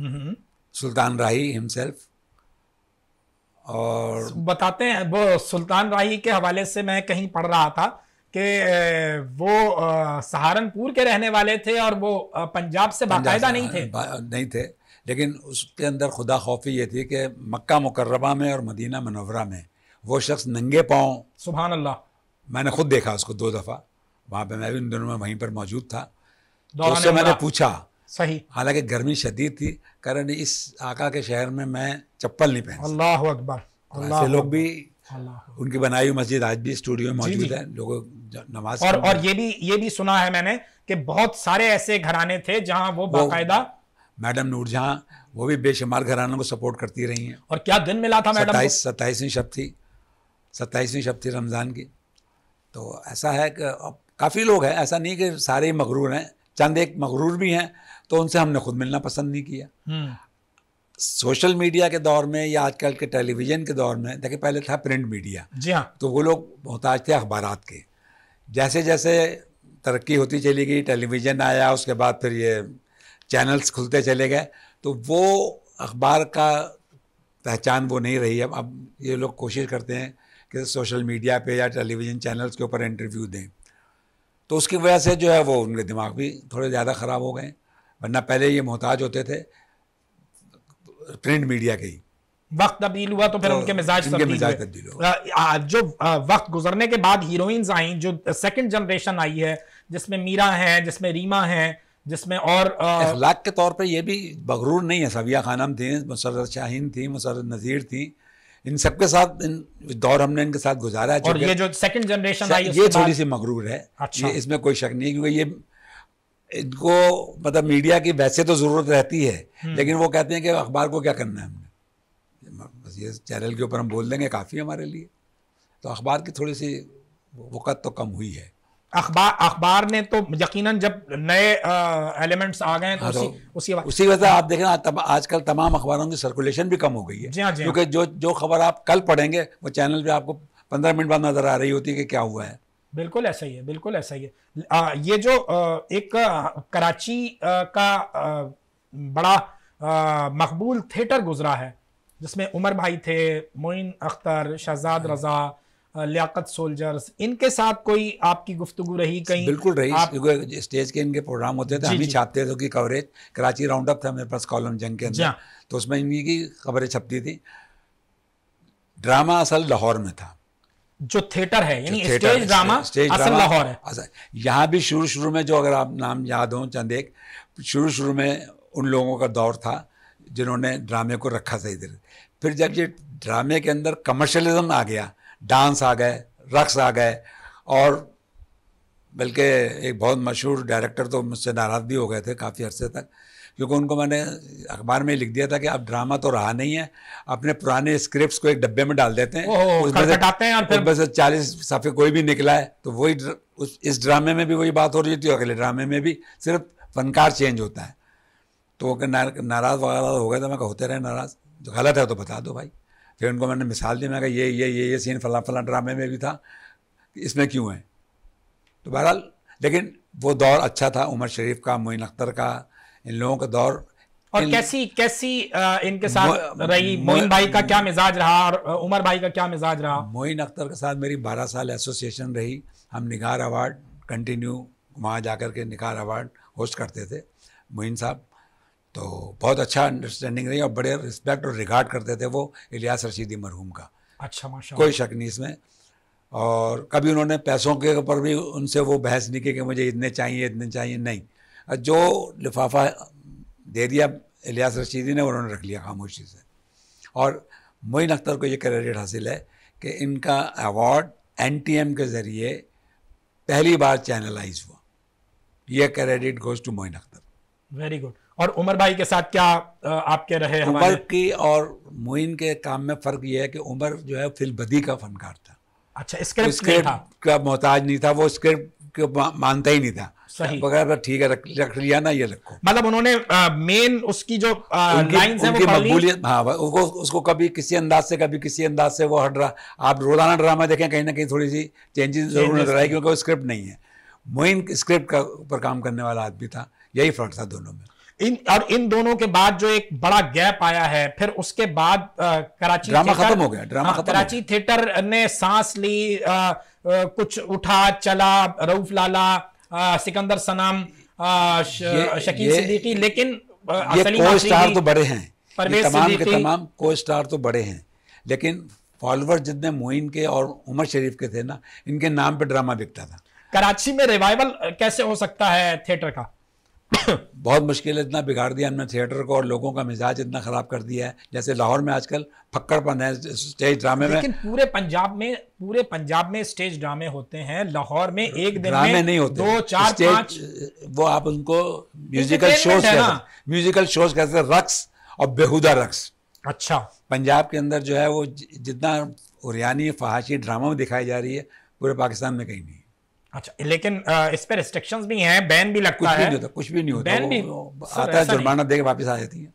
सुल्तान राही हिमसेल्फ। और बताते हैं वो सुल्तान राही के हवाले से मैं कहीं पढ़ रहा था कि वो सहारनपुर के रहने वाले थे और वो पंजाब से बाकायदा नहीं थे, लेकिन उसके अंदर खुदा खौफी ये थी कि मक्का मुकर्रमा में और मदीना मनव्वरा में वो शख्स नंगे पाँव, सुभान अल्लाह, मैंने खुद देखा उसको 2 दफ़ा, वहाँ पे मैं भी उन दिनों में वहीं पर मौजूद था। तो उससे मैंने पूछा, सही, हालांकि गर्मी शदीद थी, कारण इस आका के शहर में मैं चप्पल नहीं पहन। अल्लाह अकबर। ऐसे लोग भी, उनकी बनाई हुई मस्जिद आज भी स्टूडियो में मौजूद है, लोगों नमाज। और ये भी सुना है मैंने कि बहुत सारे ऐसे घराने थे जहां वो बाकायदा, मैडम नूरजहां वो भी बेशुमार घरानों को सपोर्ट करती रही हैं। और क्या दिन मिला था मैडम को? 27वीं शब थी रमज़ान की। तो ऐसा है कि काफ़ी लोग हैं, ऐसा नहीं कि सारे ही मगरूर हैं, चंद एक मगरूर भी हैं, तो उनसे हमने खुद मिलना पसंद नहीं किया। सोशल मीडिया के दौर में या आजकल के टेलीविज़न के दौर में, देखिए पहले था प्रिंट मीडिया, जी हाँ, तो वो लोग मोहताज थे अखबारात के। जैसे जैसे तरक्की होती चली गई, टेलीविज़न आया, उसके बाद फिर ये चैनल्स खुलते चले गए, तो वो अखबार का पहचान वो नहीं रही। अब ये लोग कोशिश करते हैं कि सोशल मीडिया पे या टेलीविज़न चैनल्स के ऊपर इंटरव्यू दें, तो उसकी वजह से जो है वो उनके दिमाग भी थोड़े ज़्यादा ख़राब हो गए। वरना पहले ये मोहताज होते थे प्रिंट मीडिया के ही, वक्त तब्दील हुआ तो फिर उनके मिजाज तब्दील हुए। जो वक्त गुजरने के बाद हीरोइंस आई, जो सेकंड जनरेशन आई है, जिसमें मीरा है, जिसमें रीमा है, जिसमें और अखलाक के तौर पे ये भी मगरूर नहीं है। सविया खानम थी, मुसर्रत शाहीन थी, मुसर्रत नज़ीर थी, इन सबके साथ दौर हमने इनके साथ गुजारा है। और ये जो सेकंड जनरेशन आई ये थोड़ी सी मगरूर है। अच्छा। ये इसमें कोई शक नहीं है, क्योंकि ये इनको मतलब मीडिया की वैसे तो ज़रूरत रहती है, लेकिन वो कहते हैं कि अखबार को क्या करना है हमने, बस ये चैनल के ऊपर हम बोल देंगे काफ़ी हमारे लिए। तो अखबार की थोड़ी सी वक़्त तो कम हुई है। अखबार ने तो यकीनन जब नए एलिमेंट्स आ गए तो उसी वजह से आप देखें आजकल तमाम अखबारों की सर्कुलेशन भी कम हो गई है। क्योंकि जो खबर आप कल पढ़ेंगे वो चैनल पे आपको 15 मिनट बाद नजर आ रही होती है कि क्या हुआ है। बिल्कुल ऐसा ही है, बिल्कुल ऐसा ही है। ये जो एक कराची का बड़ा मकबूल थिएटर गुजरा है, जिसमें उमर भाई थे, मोइन अख्तर, शहजाद रजा, लियाकत सोल्जर्स, इनके साथ कोई आपकी गुफ्तगू रही कहीं? बिल्कुल रही, क्योंकि स्टेज के इनके प्रोग्राम होते थे, हम ही छापते थे कि कवरेज। कराची राउंड अप था मेरे पास कॉलम जंग के अंदर, तो उसमें इनकी की खबरें छपती थी। ड्रामा असल लाहौर में था, जो थिएटर है, यानी स्टेज ड्रामा असल लाहौर है। यहाँ भी शुरू में जो, अगर आप नाम याद हो चंद एक, शुरू में उन लोगों का दौर था जिन्होंने ड्रामे को रखा था इधर। फिर जब ये ड्रामे के अंदर कमर्शलिज्म आ गया, डांस आ गए, रक्स आ गए, और बल्कि एक बहुत मशहूर डायरेक्टर तो मुझसे नाराज़ भी हो गए थे काफ़ी अरसे तक, क्योंकि उनको मैंने अखबार में लिख दिया था कि अब ड्रामा तो रहा नहीं है, अपने पुराने स्क्रिप्ट्स को एक डब्बे में डाल देते हैं, उसमें से 40 सफ़े कोई भी निकला है तो वही इस ड्रामे में भी वही बात हो रही थी, अगले ड्रामे में भी सिर्फ फनकार चेंज होता है। तो वो नाराज़ वगैरह हो गया था। मैं कहा होते रहे नाराज़, जो गलत है तो बता दो भाई। फिर उनको मैंने मिसाल दी, मैं कहा ये सीन फलां ड्रामे में भी था, इसमें क्यों है। तो बहरहाल, लेकिन वो दौर अच्छा था, उमर शरीफ का, मोइन अख्तर का, इन लोगों का दौर। और कैसी इनके साथ रही? मोइन भाई का क्या मिजाज रहा और उमर भाई का क्या मिजाज रहा? मोइन अख्तर के साथ मेरी 12 साल एसोसिएशन रही। हम निगार अवार्ड कंटिन्यू वहाँ जाकर के निगार अवार्ड होस्ट करते थे। मोइन साहब तो बहुत अच्छा अंडरस्टैंडिंग रही और बड़े रिस्पेक्ट और रिगार्ड करते थे वो इलियास रशीदी मरहूम का। अच्छा, माशाल्लाह, कोई शक नहीं इसमें। और कभी उन्होंने पैसों के ऊपर भी उनसे वो बहस नहीं की कि मुझे इतने चाहिए, नहीं। जो लिफाफा दे दिया इलियास रशीदी ने, उन्होंने रख लिया खामोशी से। और मोइन अख्तर को ये क्रेडिट हासिल है कि इनका अवार्ड NTM के ज़रिए पहली बार चैनलाइज हुआ। यह credit goes to Moin Akhtar. Very good. और उमर भाई के साथ क्या आपके रहे? उमर की और मोइन के काम में फ़र्क ये है कि उमर जो है फिल्मबदी का फनकार था। अच्छा, स्क्रिप्ट का मोहताज नहीं था, वो स्क्रिप्ट को मानता ही नहीं था। सही, वगैरह ठीक है, रख लिया ना, ये रखो। मतलब उन्होंने मेन उसकी जो लाइंस हैं वो मकबूलियत, हाँ, उसको कभी किसी अंदाज से, कभी किसी अंदाज से वो हट रहा। आप रोजाना ड्रामा देखें, कहीं ना कहीं थोड़ी सी चेंजेस जरूर नजर आए, क्योंकि वो स्क्रिप्ट नहीं है। मोइन स्क्रिप्ट का ऊपर काम करने वाला आदमी था, यही फर्क था दोनों में। इन दोनों के बाद जो एक बड़ा गैप आया है, फिर उसके बाद कराची ड्रामा खत्म हो गया। कराची थिएटर ने सांस ली, कुछ उठा चला, रऊफ लाला, सिकंदर सनम, शकील सिद्दीकी, लेकिन ये को स्टार तो बड़े हैं, तमाम के तमाम को स्टार तो बड़े हैं, लेकिन फॉलोअर जितने मोइन के और उमर शरीफ के थे ना, इनके नाम पे ड्रामा बिकता था। कराची में रिवाइवल कैसे हो सकता है थिएटर का? बहुत मुश्किल है। इतना बिगाड़ दिया हमने थिएटर को और लोगों का मिजाज इतना ख़राब कर दिया है। जैसे लाहौर में आजकल फक्कड़पन है स्टेज ड्रामे में, लेकिन पूरे पंजाब में स्टेज ड्रामे होते हैं। लाहौर में एक दिन ड्रामे में नहीं होते, 2, 4, 5, वो आप उनको म्यूजिकल शोज कहते हैं, रक्स और बेहुदा रक्स। अच्छा, पंजाब के अंदर जो है वो जितना उरियानी फहाशी ड्रामा में दिखाई जा रही है, पूरे पाकिस्तान में कहीं नहीं। अच्छा, लेकिन इस पे रिस्ट्रिक्शंस भी हैं, बैन भी लगता है? कुछ भी नहीं होता, बैन भी आता है, जुर्माना देके वापस आ जाती है।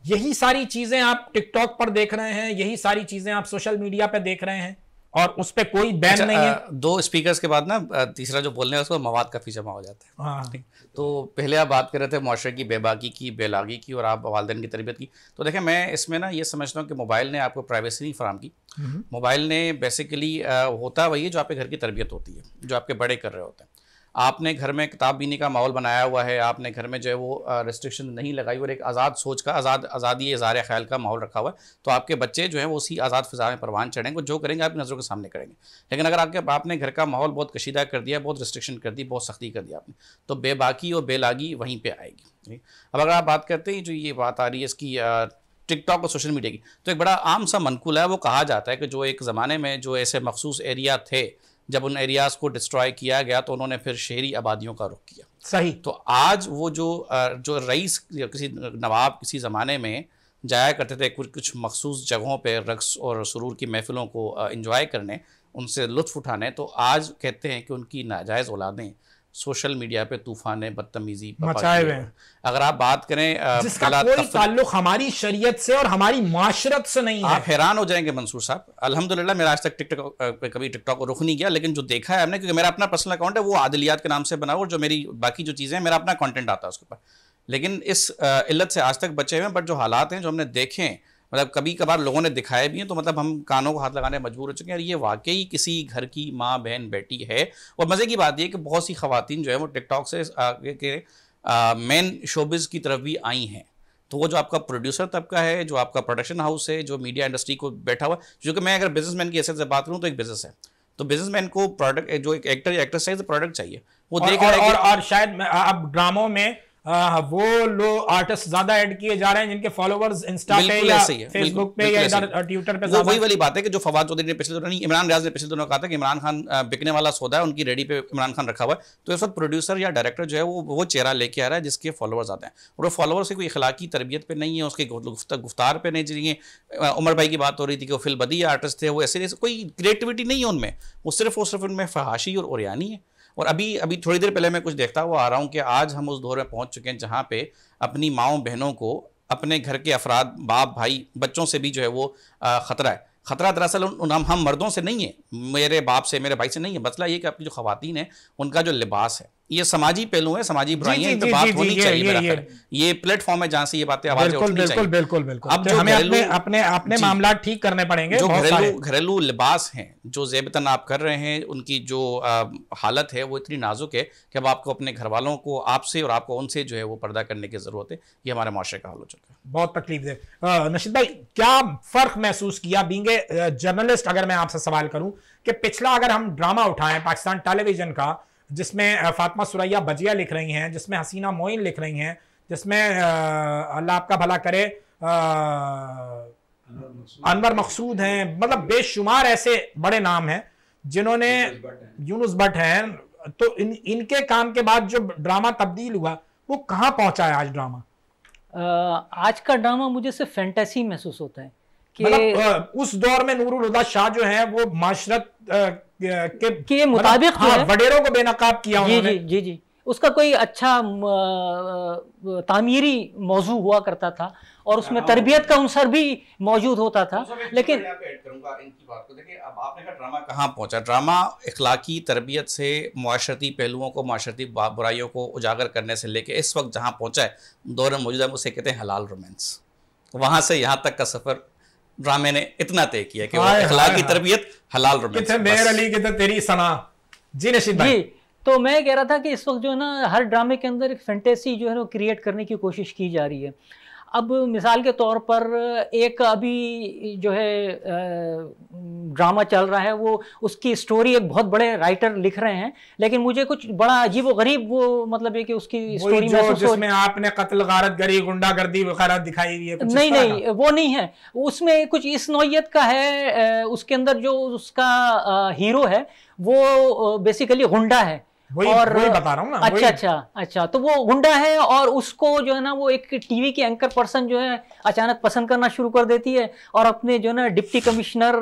यही सारी चीजें आप टिकटॉक पर देख रहे हैं, यही सारी चीजें आप सोशल मीडिया पे देख रहे हैं, और उस पे कोई बैन नहीं है। 2 स्पीकर्स के बाद ना तीसरा जो बोलने है उसको मवाद काफ़ी जमा हो जाता है। हाँ। तो पहले आप बात कर रहे थे मुआशरे की बेबाकी की, बेलागी की, और आप वालिदैन की तरबियत की। तो देखें, मैं इसमें ना ये समझता हूँ कि मोबाइल ने आपको प्राइवेसी नहीं फराहम की। मोबाइल ने बेसिकली होता वही है जो आपके घर की तरबियत होती है, जो आपके बड़े कर रहे होते हैं। आपने घर में किताब बीनी का माहौल बनाया हुआ है, आपने घर में जो है वो रिस्ट्रिक्शन नहीं लगाई और एक आज़ाद सोच का, आज़ादी इज़हार ख्याल का माहौल रखा हुआ है, तो आपके बच्चे जो हैं वो उसी आज़ाद फ़िज़ा में परवान चढ़ेंगे, जो करेंगे आपकी नज़रों के सामने करेंगे। लेकिन अगर आपने घर का माहौल बहुत कशीदा कर दिया, बहुत रिस्ट्रिक्शन कर दी, बहुत सख्ती कर दी आपने, तो बेबाकी और बेलागी वहीं पर आएगी। अब अगर आप बात करते हैं, जो ये बात आ रही है इसकी टिकटॉक और सोशल मीडिया की, तो एक बड़ा आम सा मनकूल है, वो कहा जाता है कि जो एक ज़माने में जो ऐसे मखसूस एरिया थे, जब उन एरियाज़ को डिस्ट्रॉय किया गया तो उन्होंने फिर शहरी आबादियों का रुख किया। सही। तो आज वो जो रईस या किसी नवाब किसी ज़माने में जाया करते थे कुछ मखसूस जगहों पे रक्स और सुरूर की महफिलों को एंजॉय करने, उनसे लुत्फ़ उठाने, तो आज कहते हैं कि उनकी नाजायज़ औलादें सोशल मीडिया पे तूफाने बदतमीजी मचाए हुए हैं। अगर आप बात करें जिसका कोई ताल्लुक हमारी शरीयत से और हमारी माशरत से नहीं है। आप हैरान हो जाएंगे मंसूर साहब, अल्हम्दुलिल्लाह मेरा आज तक कभी टिकटॉक को रुख नहीं किया, लेकिन जो देखा है हमने, क्योंकि मेरा अपना पर्सनल अकाउंट है, वो आदिलियात के नाम से बना हुआ, और जो मेरी बाकी जो चीज़ें हैं मेरा अपना कंटेंट आता है उसके ऊपर, लेकिन इस इल्लत से आज तक बचे हुए हैं। बट जो हालात हैं जो हमने देखे हैं, मतलब कभी कभार लोगों ने दिखाए भी हैं, तो मतलब हम कानों को हाथ लगाने मजबूर हो चुके हैं। और ये वाकई किसी घर की माँ बहन बेटी है। और मज़े की बात ये कि बहुत सी ख़वातीन जो है वो टिकटॉक से मेन शोबिज़ की तरफ भी आई हैं। तो वो जो आपका प्रोड्यूसर तबका है, जो आपका प्रोडक्शन हाउस है, जो मीडिया इंडस्ट्री को बैठा हुआ, जो कि मैं अगर बिजनेसमैन की हैसियत से बात करूँ तो एक बिजनेस है, तो बिजनेसमैन को प्रोडक्ट, जो एक एक्टर या एक्ट्रेस चाहिए, तो प्रोडक्ट चाहिए, वो देख रहा है। और शायद अब ड्रामों में वो लोग आर्टिस्ट ज्यादा ऐड किए जा रहे हैं जिनके फॉलोवर्स इंस्टा पे या फेसबुक पे या इधर ट्विटर पे। वही वाली बात है कि जो फवाद चौधरी ने पिछले दिनों, इमरान रियाज ने पिछले दिनों कहा था कि इमरान खान बिकने वाला सौदा है, उनकी रेडी पे इमरान खान रखा हुआ है। तो इस वक्त प्रोड्यूसर या डायरेक्टर जो है वो चेहरा लेके आ रहा है जिसके फॉलोवर्स आते हैं, और वो फॉलोवर्स की कोई इखलाकी तरबियत पे नहीं है, उसके गुफ्तार पे नहीं चाहिए। उमर भाई की बात हो रही थी कि वो फिल बदी आर्टिस्ट थे, वो ऐसे कोई क्रिएटिविटी नहीं है उनमें, वो सिर्फ उनमें फहाशी और ओरियानी है। और अभी थोड़ी देर पहले मैं कुछ देखता हुआ आ रहा हूँ कि आज हम उस दौर में पहुँच चुके हैं जहाँ पे अपनी माँओं बहनों को अपने घर के अफराद, बाप भाई, बच्चों से भी जो है वो ख़तरा है। ख़तरा दरअसल हम मर्दों से नहीं है, मेरे बाप से, मेरे भाई से नहीं है। मसला ये कि अपनी जो ख़वातीन है उनका जो लिबास है, ये समाजी पहलू है, समाजी बुराइयां, इन पे बात होनी चाहिए। मेरा ख्याल है ये प्लेटफॉर्म है जहाँ से ये बातें आवाज़ें उठनी चाहिए। बिल्कुल। अब जो हमें अपने मामला ठीक करने पड़ेंगे। जो घरेलू लिबास हैं जो ज़ेबतन आप कर रहे हैं, उनकी जो हालत है वो इतनी नाजुक है कि अब आपको अपने घर वालों को आपसे और आपको उनसे जो है वो पर्दा करने की ज़रूरत है। ये हमारे माशरे का हाल हो चुका है। बहुत तकलीफ दे। नशीद भाई, क्या फ़र्क महसूस किया बीइंग ए जर्नलिस्ट, अगर मैं आपसे सवाल करूं कि पिछला अगर हम ड्रामा उठाएं पाकिस्तान टेलीविजन का, जिसमें फातिमा सुरैया बजिया लिख रही हैं, जिसमें हसीना मोइन लिख रही हैं, जिसमें अल्लाह आपका भला करे अनवर मकसूद हैं, मतलब बेशुमार ऐसे बड़े नाम हैं जिन्होंने, यूनुस भट्ट हैं, तो इनके काम के बाद जो ड्रामा तब्दील हुआ वो कहाँ पहुंचा है आज ड्रामा? आज का ड्रामा मुझे सिर्फ फैंटेसी महसूस होता है कि मतलब उस दौर में नूरुल हुदा शाह जो है वो माशरत के मुताबिक मतलब, वडेरों को बेनकाब किया उन्होंने। जी, उसका कोई अच्छा तामीरी मौजू हुआ करता था और उसमें तरबियत का अंसर भी मौजूद होता था। लेकिन ऐड करूंगा इनकी बात को, देखिए अब आपने कहा ड्रामा कहाँ पहुंचा। ड्रामा इखलाकी तरबियत से मुआशरती पहलुओं को, मुआशरती बुराइयों को उजागर करने से लेके इस वक्त जहाँ पहुंचा है दौर मौजूदा, उसे कहते हैं हलाल रोमांस। वहाँ से यहाँ तक का सफर ड्रामे ने इतना तय किया कि इखलाकी तरबियत, हलाल रोमांस। मेहर अली की तो तेरी सना। जी नशीद भाई। तो मैं कह रहा था कि इस वक्त जो है ना हर ड्रामे के अंदर एक फैंटेसी जो है ना क्रिएट करने की कोशिश की जा रही है। अब मिसाल के तौर पर एक अभी जो है ड्रामा चल रहा है, वो उसकी स्टोरी एक बहुत बड़े राइटर लिख रहे हैं, लेकिन मुझे कुछ बड़ा अजीब व गरीब वो मतलब है कि उसकी स्टोरी जिसमें आपने कत्ल, गारत गरी, गुंडागर्दी वगैरह दिखाई हुई है। नहीं, वो नहीं है। उसमें कुछ इस नौइयत का है। उसके अंदर जो उसका हीरो है वो बेसिकली गुंडा है। वही बता रहा हूँ ना। अच्छा, तो वो गुंडा है और उसको जो है ना वो एक टीवी की एंकर पर्सन जो है अचानक पसंद करना शुरू कर देती है और अपने जो है ना डिप्टी कमिश्नर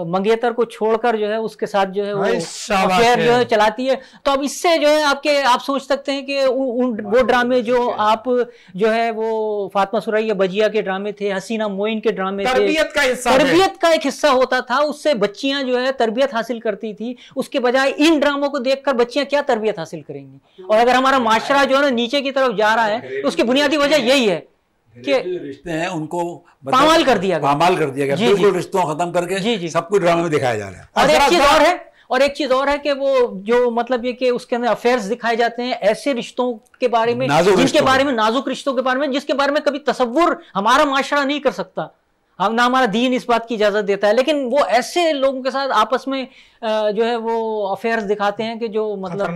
मंगेतर को छोड़कर जो है उसके साथ जो है वो अफेयर जो है चलाती है। तो अब इससे जो है आप सोच सकते हैं कि वो ड्रामे जो आप जो है वो फातिमा सुरैया बजिया के ड्रामे थे, हसीना मोइन के ड्रामे थे, तरबियत का एक हिस्सा होता था, उससे बच्चियां जो है तरबियत हासिल करती थी। उसके बजाय इन ड्रामों को देखकर बच्चियां क्या तरबियत हासिल करेंगी? और अगर हमारा माशरा जो है ना नीचे की तरफ जा रहा है तो उसकी बुनियादी वजह यही है कि रिश्ते हैं उनको पामाल कर दिया गया। बिल्कुल रिश्तों खत्म करके सब कुछ ड्रामे में दिखाया जा रहा है। और एक चीज और है, और एक चीज और है कि वो जो मतलब ये कि उसके अंदर अफेयर्स दिखाए जाते हैं, ऐसे रिश्तों के बारे में जिनके बारे में, नाजुक रिश्तों के बारे में जिसके बारे में कभी तसव्वुर हमारा माशरा नहीं कर सकता, हम ना हमारा दीन इस बात की इजाजत देता है, लेकिन वो ऐसे लोगों के साथ आपस में जो है वो अफेयर्स दिखाते हैं कि जो मतलब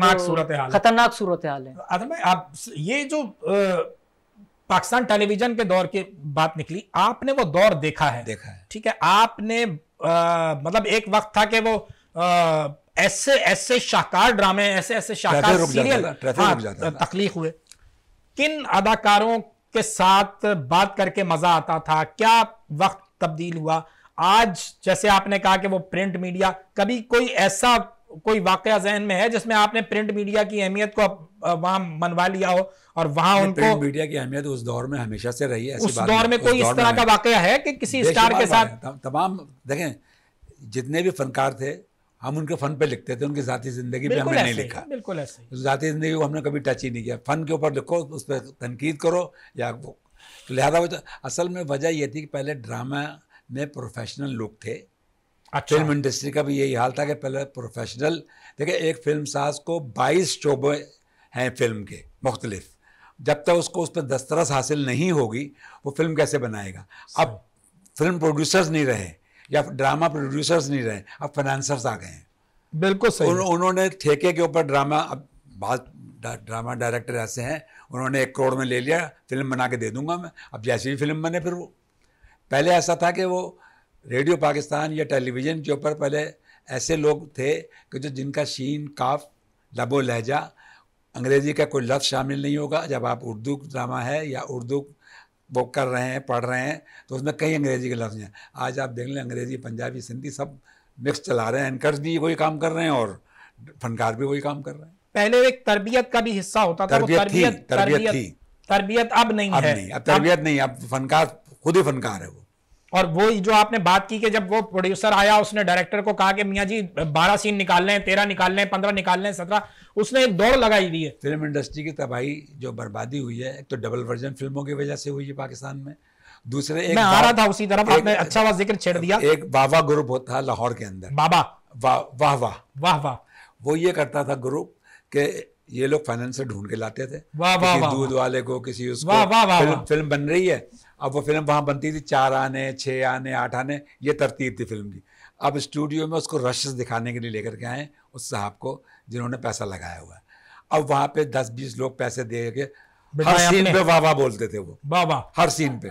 खतरनाक सूरत हाल है। आप ये जो पाकिस्तान टेलीविजन के दौर की बात निकली, आपने वो दौर देखा है। ठीक है, आपने मतलब एक वक्त था कि वो ऐसे शाहकार ड्रामे, ऐसे शाहकार सीरियल तख्लीक हुए। किन अदाकारों के साथ बात करके मजा आता था? क्या वक्त तब्दील हुआ? आज जैसे आपने कहा कि वो प्रिंट मीडिया, कभी कोई वाकया ज़हन में है जिसमें आपने प्रिंट मीडिया की अहमियत को वहां मनवा लिया हो और वहां उनको? प्रिंट मीडिया की अहमियत उस दौर में हमेशा से रही है। उस दौर में कोई इस तरह का वाकया है कि किसी स्टार के साथ? तमाम देखें, जितने भी फनकार थे हम उनके फन पे लिखते थे, उनकी जाती जिंदगी पे हमने नहीं लिखा। बिल्कुल ऐसे ही। जाती जिंदगी को हमने कभी टच ही नहीं किया। फन के ऊपर लिखो, उस पर तनकीद करो या वो, लिहाजा वो असल में वजह ये थी कि पहले ड्रामा में प्रोफेशनल लोग थे। अच्छा। फिल्म इंडस्ट्री का भी यही हाल था कि पहले प्रोफेशनल, देखिए एक फिल्म साज को 22 शोबे हैं फिल्म के मुख्तलिफ, जब तक उसको उस पर दस्तरस हासिल नहीं होगी वो फिल्म कैसे बनाएगा। अब फिल्म प्रोड्यूसर्स नहीं रहे या ड्रामा प्रोड्यूसर्स नहीं रहे, अब फाइनेंसर्स आ गए हैं। बिल्कुल सही। उन्होंने ठेके के ऊपर ड्रामा, अब बहुत ड्रामा डायरेक्टर ऐसे हैं, उन्होंने 1 करोड़ में ले लिया, फिल्म बना के दे दूंगा मैं, अब जैसी भी फिल्म बने फिर वो। पहले ऐसा था कि वो रेडियो पाकिस्तान या टेलीविज़न के ऊपर पहले ऐसे लोग थे कि जो जिनका शीन, काफ, लबो लहजा, अंग्रेज़ी का कोई लफ्ज़ शामिल नहीं होगा। जब आप उर्दू ड्रामा है या उर्दू वो कर रहे हैं, पढ़ रहे हैं, तो उसमें कई अंग्रेज़ी के लफ्ज़ हैं। आज आप देख लें, अंग्रेज़ी, पंजाबी, सिंधी सब मिक्स चला रहे हैं। एंकर्स भी वही काम कर रहे हैं और फनकार भी वही काम कर रहे हैं। पहले एक तरबियत का भी हिस्सा होता था। तरबियत अब नहीं है। अब तरबियत नहीं, अब फनकार खुद ही फनकार है वो। और वो जो आपने बात की कि जब वो प्रोड्यूसर आया, उसने डायरेक्टर को कहा कि मियाँ जी 12 सीन निकाल लें, 13 निकाल लें, 15 निकाल लें, 17, उसने एक दौड़ लगाई हुई है। फिल्म इंडस्ट्री की तबाही, जो बर्बादी हुई है, एक तो डबल वर्जन फिल्मों की वजह से हुई है पाकिस्तान में। दूसरे एक मैं आ रहा था उसी तरफ, आपने अच्छा वाह जिक्र छेड़ दिया। एक वाह ग्रुप होता है लाहौर के अंदर, बाबा वाह वाह, वो ये करता था ग्रुप के ये लोग फाइनेंसर ढूंढ के लाते थे, किसी दूध वाले को, किसी उसको, फिल्म बन रही है। अब वो फिल्म वहाँ बनती थी 4 आने, 6 आने, 8 आने, ये तरतीब थी फिल्म की। अब स्टूडियो में उसको रशेस दिखाने के लिए लेकर के आए उस साहब को जिन्होंने पैसा लगाया हुआ है। अब वहाँ पे 10-20 लोग पैसे दे के हर सीन पे वाह बोलते थे वो, वाह हर सीन पे,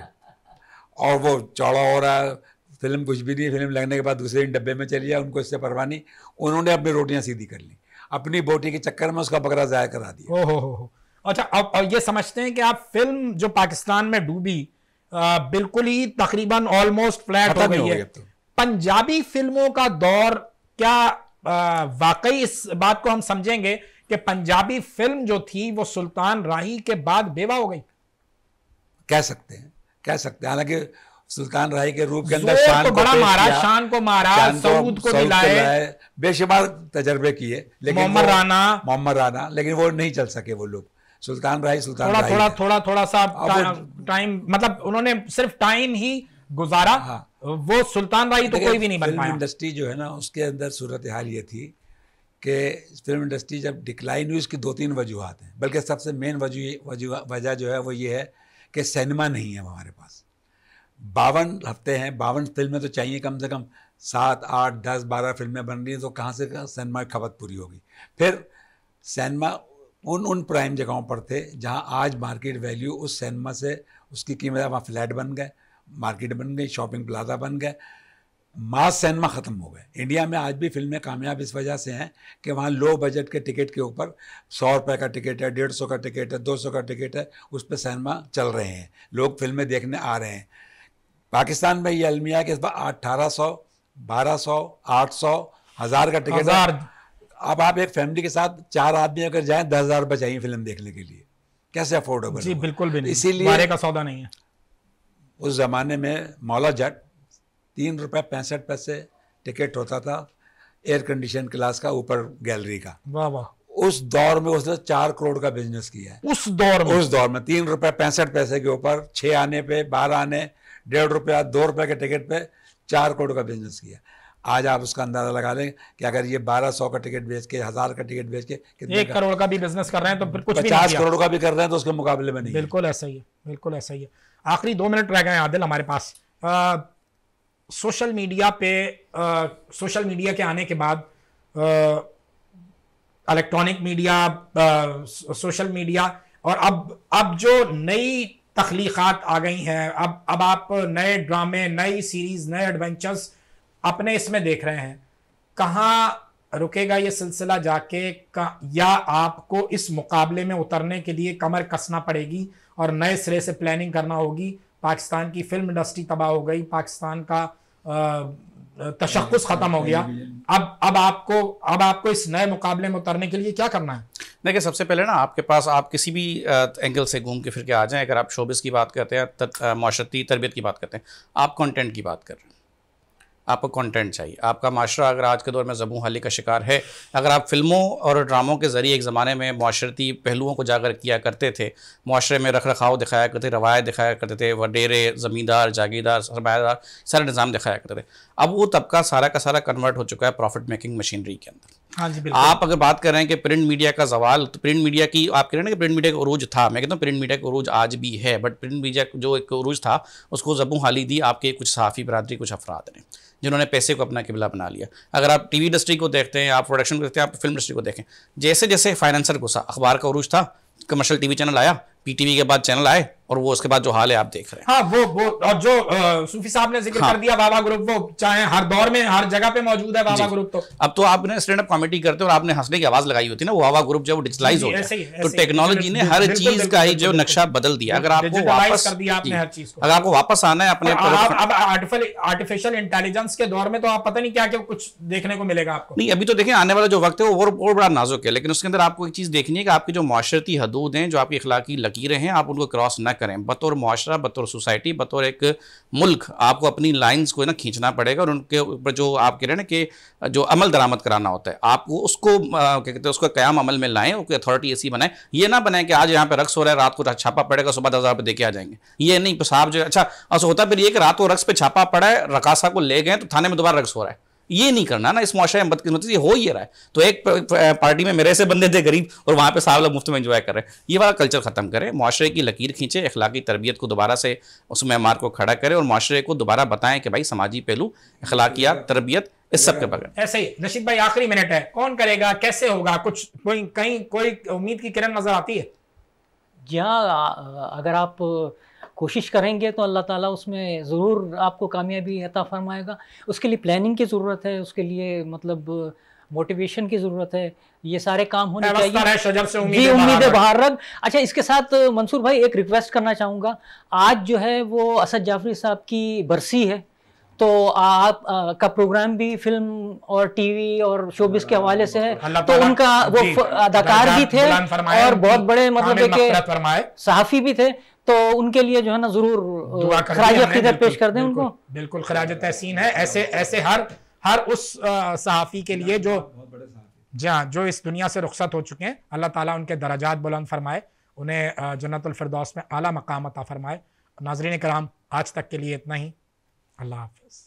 और वो चौड़ा हो रहा है। फिल्म कुछ भी नहीं, फिल्म लगने के बाद दूसरे डब्बे में चली जाए, उनको इससे परवाह नहीं। उन्होंने अपनी रोटियां सीधी कर ली, अपनी बोटी के चक्कर में उसका बकरा ज़ाया करा दिया। हो। अच्छा, अब ये समझते हैं कि आप फिल्म जो पाकिस्तान में डूबी बिल्कुल ही तकरीबन ऑलमोस्ट फ्लैट हो गई है। पंजाबी फिल्मों का दौर, क्या वाकई इस बात को हम समझेंगे कि पंजाबी फिल्म जो थी वो सुल्तान राही के बाद बेवा हो गई? कह सकते हैं। हालांकि सुल्तान राही के रूप के अंदर शान को बड़ा मारा, शान को मारा, सऊद को मिलाए, बेशुमार तजर्बे किए, लेकिन मोहम्मद राना, लेकिन वो नहीं चल सके वो लोग। सुल्तान राही थोड़ा सा टाइम, मतलब उन्होंने सिर्फ टाइम ही गुजारा। हाँ। वो सुल्तान राही तो कोई भी नहीं बन पाया। फिल्म इंडस्ट्री जो है ना, उसके अंदर सूरत हाल ये थी कि फिल्म इंडस्ट्री जब डिक्लाइन हुई, उसकी 2-3 वजूहात हैं, बल्कि सबसे मेन वजह जो है वो ये है कि सिनेमा नहीं है हमारे पास। 52 हफ्ते हैं, 52 फिल्में तो चाहिए कम से कम, 7, 8, 10, 12 फिल्में बन रही हैं, तो कहाँ से सिनेमा की खपत पूरी होगी। फिर सिनेमा उन प्राइम जगहों पर थे जहाँ आज मार्केट वैल्यू उस सिनेमा से, उसकी कीमत, वहाँ फ्लैट बन गए, मार्केट बन गई, शॉपिंग प्लाजा बन गए, मास सिनेमा ख़त्म हो गए। इंडिया में आज भी फिल्में कामयाब इस वजह से हैं कि वहाँ लो बजट के टिकट के ऊपर 100 रुपये का टिकट है, 150 का टिकट है, 200 का टिकट है, उस पर सिनेमा चल रहे हैं, लोग फिल्में देखने आ रहे हैं। पाकिस्तान में ये अलमिया है कि इस बार 1800, 1200, 800, 1000 का टिकट है। अब आप एक फैमिली के साथ 4 आदमी अगर जाएं, 10,000 रुपये चाहिए फिल्म देखने के लिए, कैसे अफोर्डेबल? जी बिल्कुल भी नहीं, इसीलिए बारे का सौदा नहीं है। उस ज़माने में मौला जट 3 रुपये 65 पैसे टिकट होता था, एयर कंडीशन क्लास का, ऊपर गैलरी का। वाह वाह। उस दौर में उसने 4 करोड़ का बिजनेस किया है। उस दौर में 3 रुपये 65 पैसे के ऊपर 6 आने पे, 12 आने, 1.5 रुपया, 2 रुपये के टिकट पे 4 करोड़ का बिजनेस किया। आज आप उसका अंदाज़ा लगा लें कि अगर ये 1200 का टिकट बेच के, 1000 का टिकट बेच के कितने 1 करोड़ का भी बिजनेस कर रहे हैं तो फिर कुछ भी 50 करोड़ का भी कर रहे हैं तो उसके मुकाबले में नहीं। बिल्कुल ऐसा ही है, बिल्कुल ऐसा ही है। आखिरी 2 मिनट रह गए हैं आदिल हमारे पास। सोशल मीडिया पे सोशल मीडिया के आने के बाद इलेक्ट्रॉनिक मीडिया, सोशल मीडिया, और अब जो नई तख्लीक़ात आ गई हैं, अब आप नए ड्रामे, नई सीरीज, नए एडवेंचर्स अपने इसमें देख रहे हैं। कहाँ रुकेगा ये सिलसिला जाके, या आपको इस मुकाबले में उतरने के लिए कमर कसना पड़ेगी और नए सिरे से प्लानिंग करना होगी? पाकिस्तान की फिल्म इंडस्ट्री तबाह हो गई, पाकिस्तान का तशक्कुस खत्म हो गया। अब आपको इस नए मुकाबले में उतरने के लिए क्या करना है? देखिए, सबसे पहले ना आपके पास, आप किसी भी एंगल से घूम के फिर के आ जाएं। अगर आप शोबिस की बात करते हैं, माशरती तरबियत की बात करते हैं, आप कंटेंट की बात कर रहे हैं। आपको कंटेंट चाहिए। आपका माशरा अगर आज के दौर में ज़बूं हाली का शिकार है, अगर आप फिल्मों और ड्रामों के ज़रिए एक ज़माने में माशरती पहलुओं को जागर किया करते थे, माशरे में रख रखाव दिखाया करते, रवायत दिखाया करते थे, वडेरे, ज़मींदार, जागीरदार, सरमायादार, सारे निज़ाम दिखाया करते थे, अब वो तबका सारा का सारा कन्वर्ट हो चुका है प्रॉफिट मेकिंग मशीनरी के अंदर। हाँ जी, बिल्कुल। आप अगर बात कर रहे हैं कि प्रिंट मीडिया का जवाल, तो प्रिंट मीडिया की आप कह रहे हैं ना कि प्रिंट मीडिया का उरूज था, मैं कहता हूँ प्रिंट मीडिया का उरूज आज भी है, बट प्रिंट मीडिया जो एक उरूज था उसको ज़बूं हाली दी आपके कुछ सहाफ़ी बरादरी, कुछ अफराद ने, जिन्होंने पैसे को अपना किबला बना लिया। अगर आप टीवी इंडस्ट्री को देखते हैं, आप प्रोडक्शन को देखते हैं, आप फिल्म इंडस्ट्री को देखें, जैसे जैसे फाइनेंसर घुसा, अखबार का उरूज था, कमर्शियल टीवी चैनल आया, पीटीवी के बाद चैनल आए, और वो उसके बाद जो हाल है आप देख रहे हैं। हाँ, वो और जो सूफी साहब ने जिक्र कर दिया वावा ग्रुप, वो चाहे हर दौर में हर जगह पे मौजूद है वावा ग्रुप। तो अब तो आपने स्टैंड अप कॉमेडी करते हो और आपने हंसने की आवाज लगाई होती है ना, वो वावा ग्रुप जब डिजिटलाइज हो गया, तो टेक्नोलॉजी ने हर चीज का ही जो नक्शा बदल दिया। अगर आपको वापस कर दिया आपने हर चीज को, अगर आपको वापस आना है अपने, अब आर्टिफिशियल इंटेलिजेंस के दौर में तो आप पता नहीं क्या क्या कुछ देखने को मिलेगा आपको। नहीं, अभी तो देखें आने वाला जो वक्त है वो और बड़ा नाजुक है, लेकिन उसके अंदर आपको एक चीज देखनी है कि आपकी जो माशरती हदूद हैं, जो आपकी अखलाकी लकीरें हैं, आप उनको क्रॉस न करें। बतौर माशरा, बतौर सोसाइटी, बतौर एक मुल्क आपको अपनी लाइंस को ना खींचना पड़ेगा, और उनके ऊपर जो आप कह रहे हैं ना कि जो अमल दरामद कराना होता है, आपको उसको क्या कहते हैं, उसको क़याम अमल में लाएं, उसकी अथॉरिटी ऐसी बनाएं। ये ना बनाएं कि आज यहाँ पे रक्स हो रहा है, रात को छापा पड़ेगा, सुबह 10,000 रुपये दे के आ जाएंगे। ये नहीं, साहब जो अच्छा ऐसा होता फिर ये कि रात को रक्स पे छापा पड़ा है, रकासा को ले गए तो थाने में दोबारा रक्स हो रहा है। ये नहीं करना ना, इस मुआशरे में बदकिस्मती से हो ही रहा है। तो एक पार्टी में मेरे से बंदे थे गरीब, और वहाँ पे साहब लोग मुफ्त में एंजॉय कर रहे हैं। ये वाला कल्चर खत्म करें, मुआशरे की लकीर खींचे, अखलाकी तरबियत को दोबारा से उस मैमार को खड़ा करें, और मुआशरे को दोबारा बताएं कि भाई समाजी पहलू, अखलाकियात, तरबियत, इस सब के बगैर। ऐसे ही नशीद भाई, आखिरी मिनट है, कौन करेगा, कैसे होगा, कुछ कोई उम्मीद की किरण नजर आती है? जहाँ अगर आप कोशिश करेंगे तो अल्लाह ताला उसमें ज़रूर आपको कामयाबी अता फरमाएगा। उसके लिए प्लानिंग की ज़रूरत है, उसके लिए मतलब मोटिवेशन की ज़रूरत है, ये सारे काम होने चाहिए। जी, उम्मीदें बाहर रख। अच्छा, इसके साथ मंसूर भाई एक रिक्वेस्ट करना चाहूँगा। आज जो है वो असद जाफरी साहब की बरसी है, तो आप का प्रोग्राम भी फिल्म और टीवी और शोबिस के हवाले से है, तो उनका वो अदाकार भी थे और बहुत बड़े मतलब एक सहाफ़ी भी थे, तो उनके लिए जो है ना जरूर खराज अक़ीदत पेश कर दें उनको। बिल्कुल खराज तहसीन है। ऐसे हर उस सहाफ़ी के लिए जो इस दुनिया से रुखसत हो चुके हैं, अल्लाह ताला उनके दराजात बुलंद फरमाए, उन्हें जन्नतुल फिरदौस में आला मकाम अता फरमाए। नाज़रीन कराम, आज तक के लिए इतना ही। अल्लाह हाफ़िज़।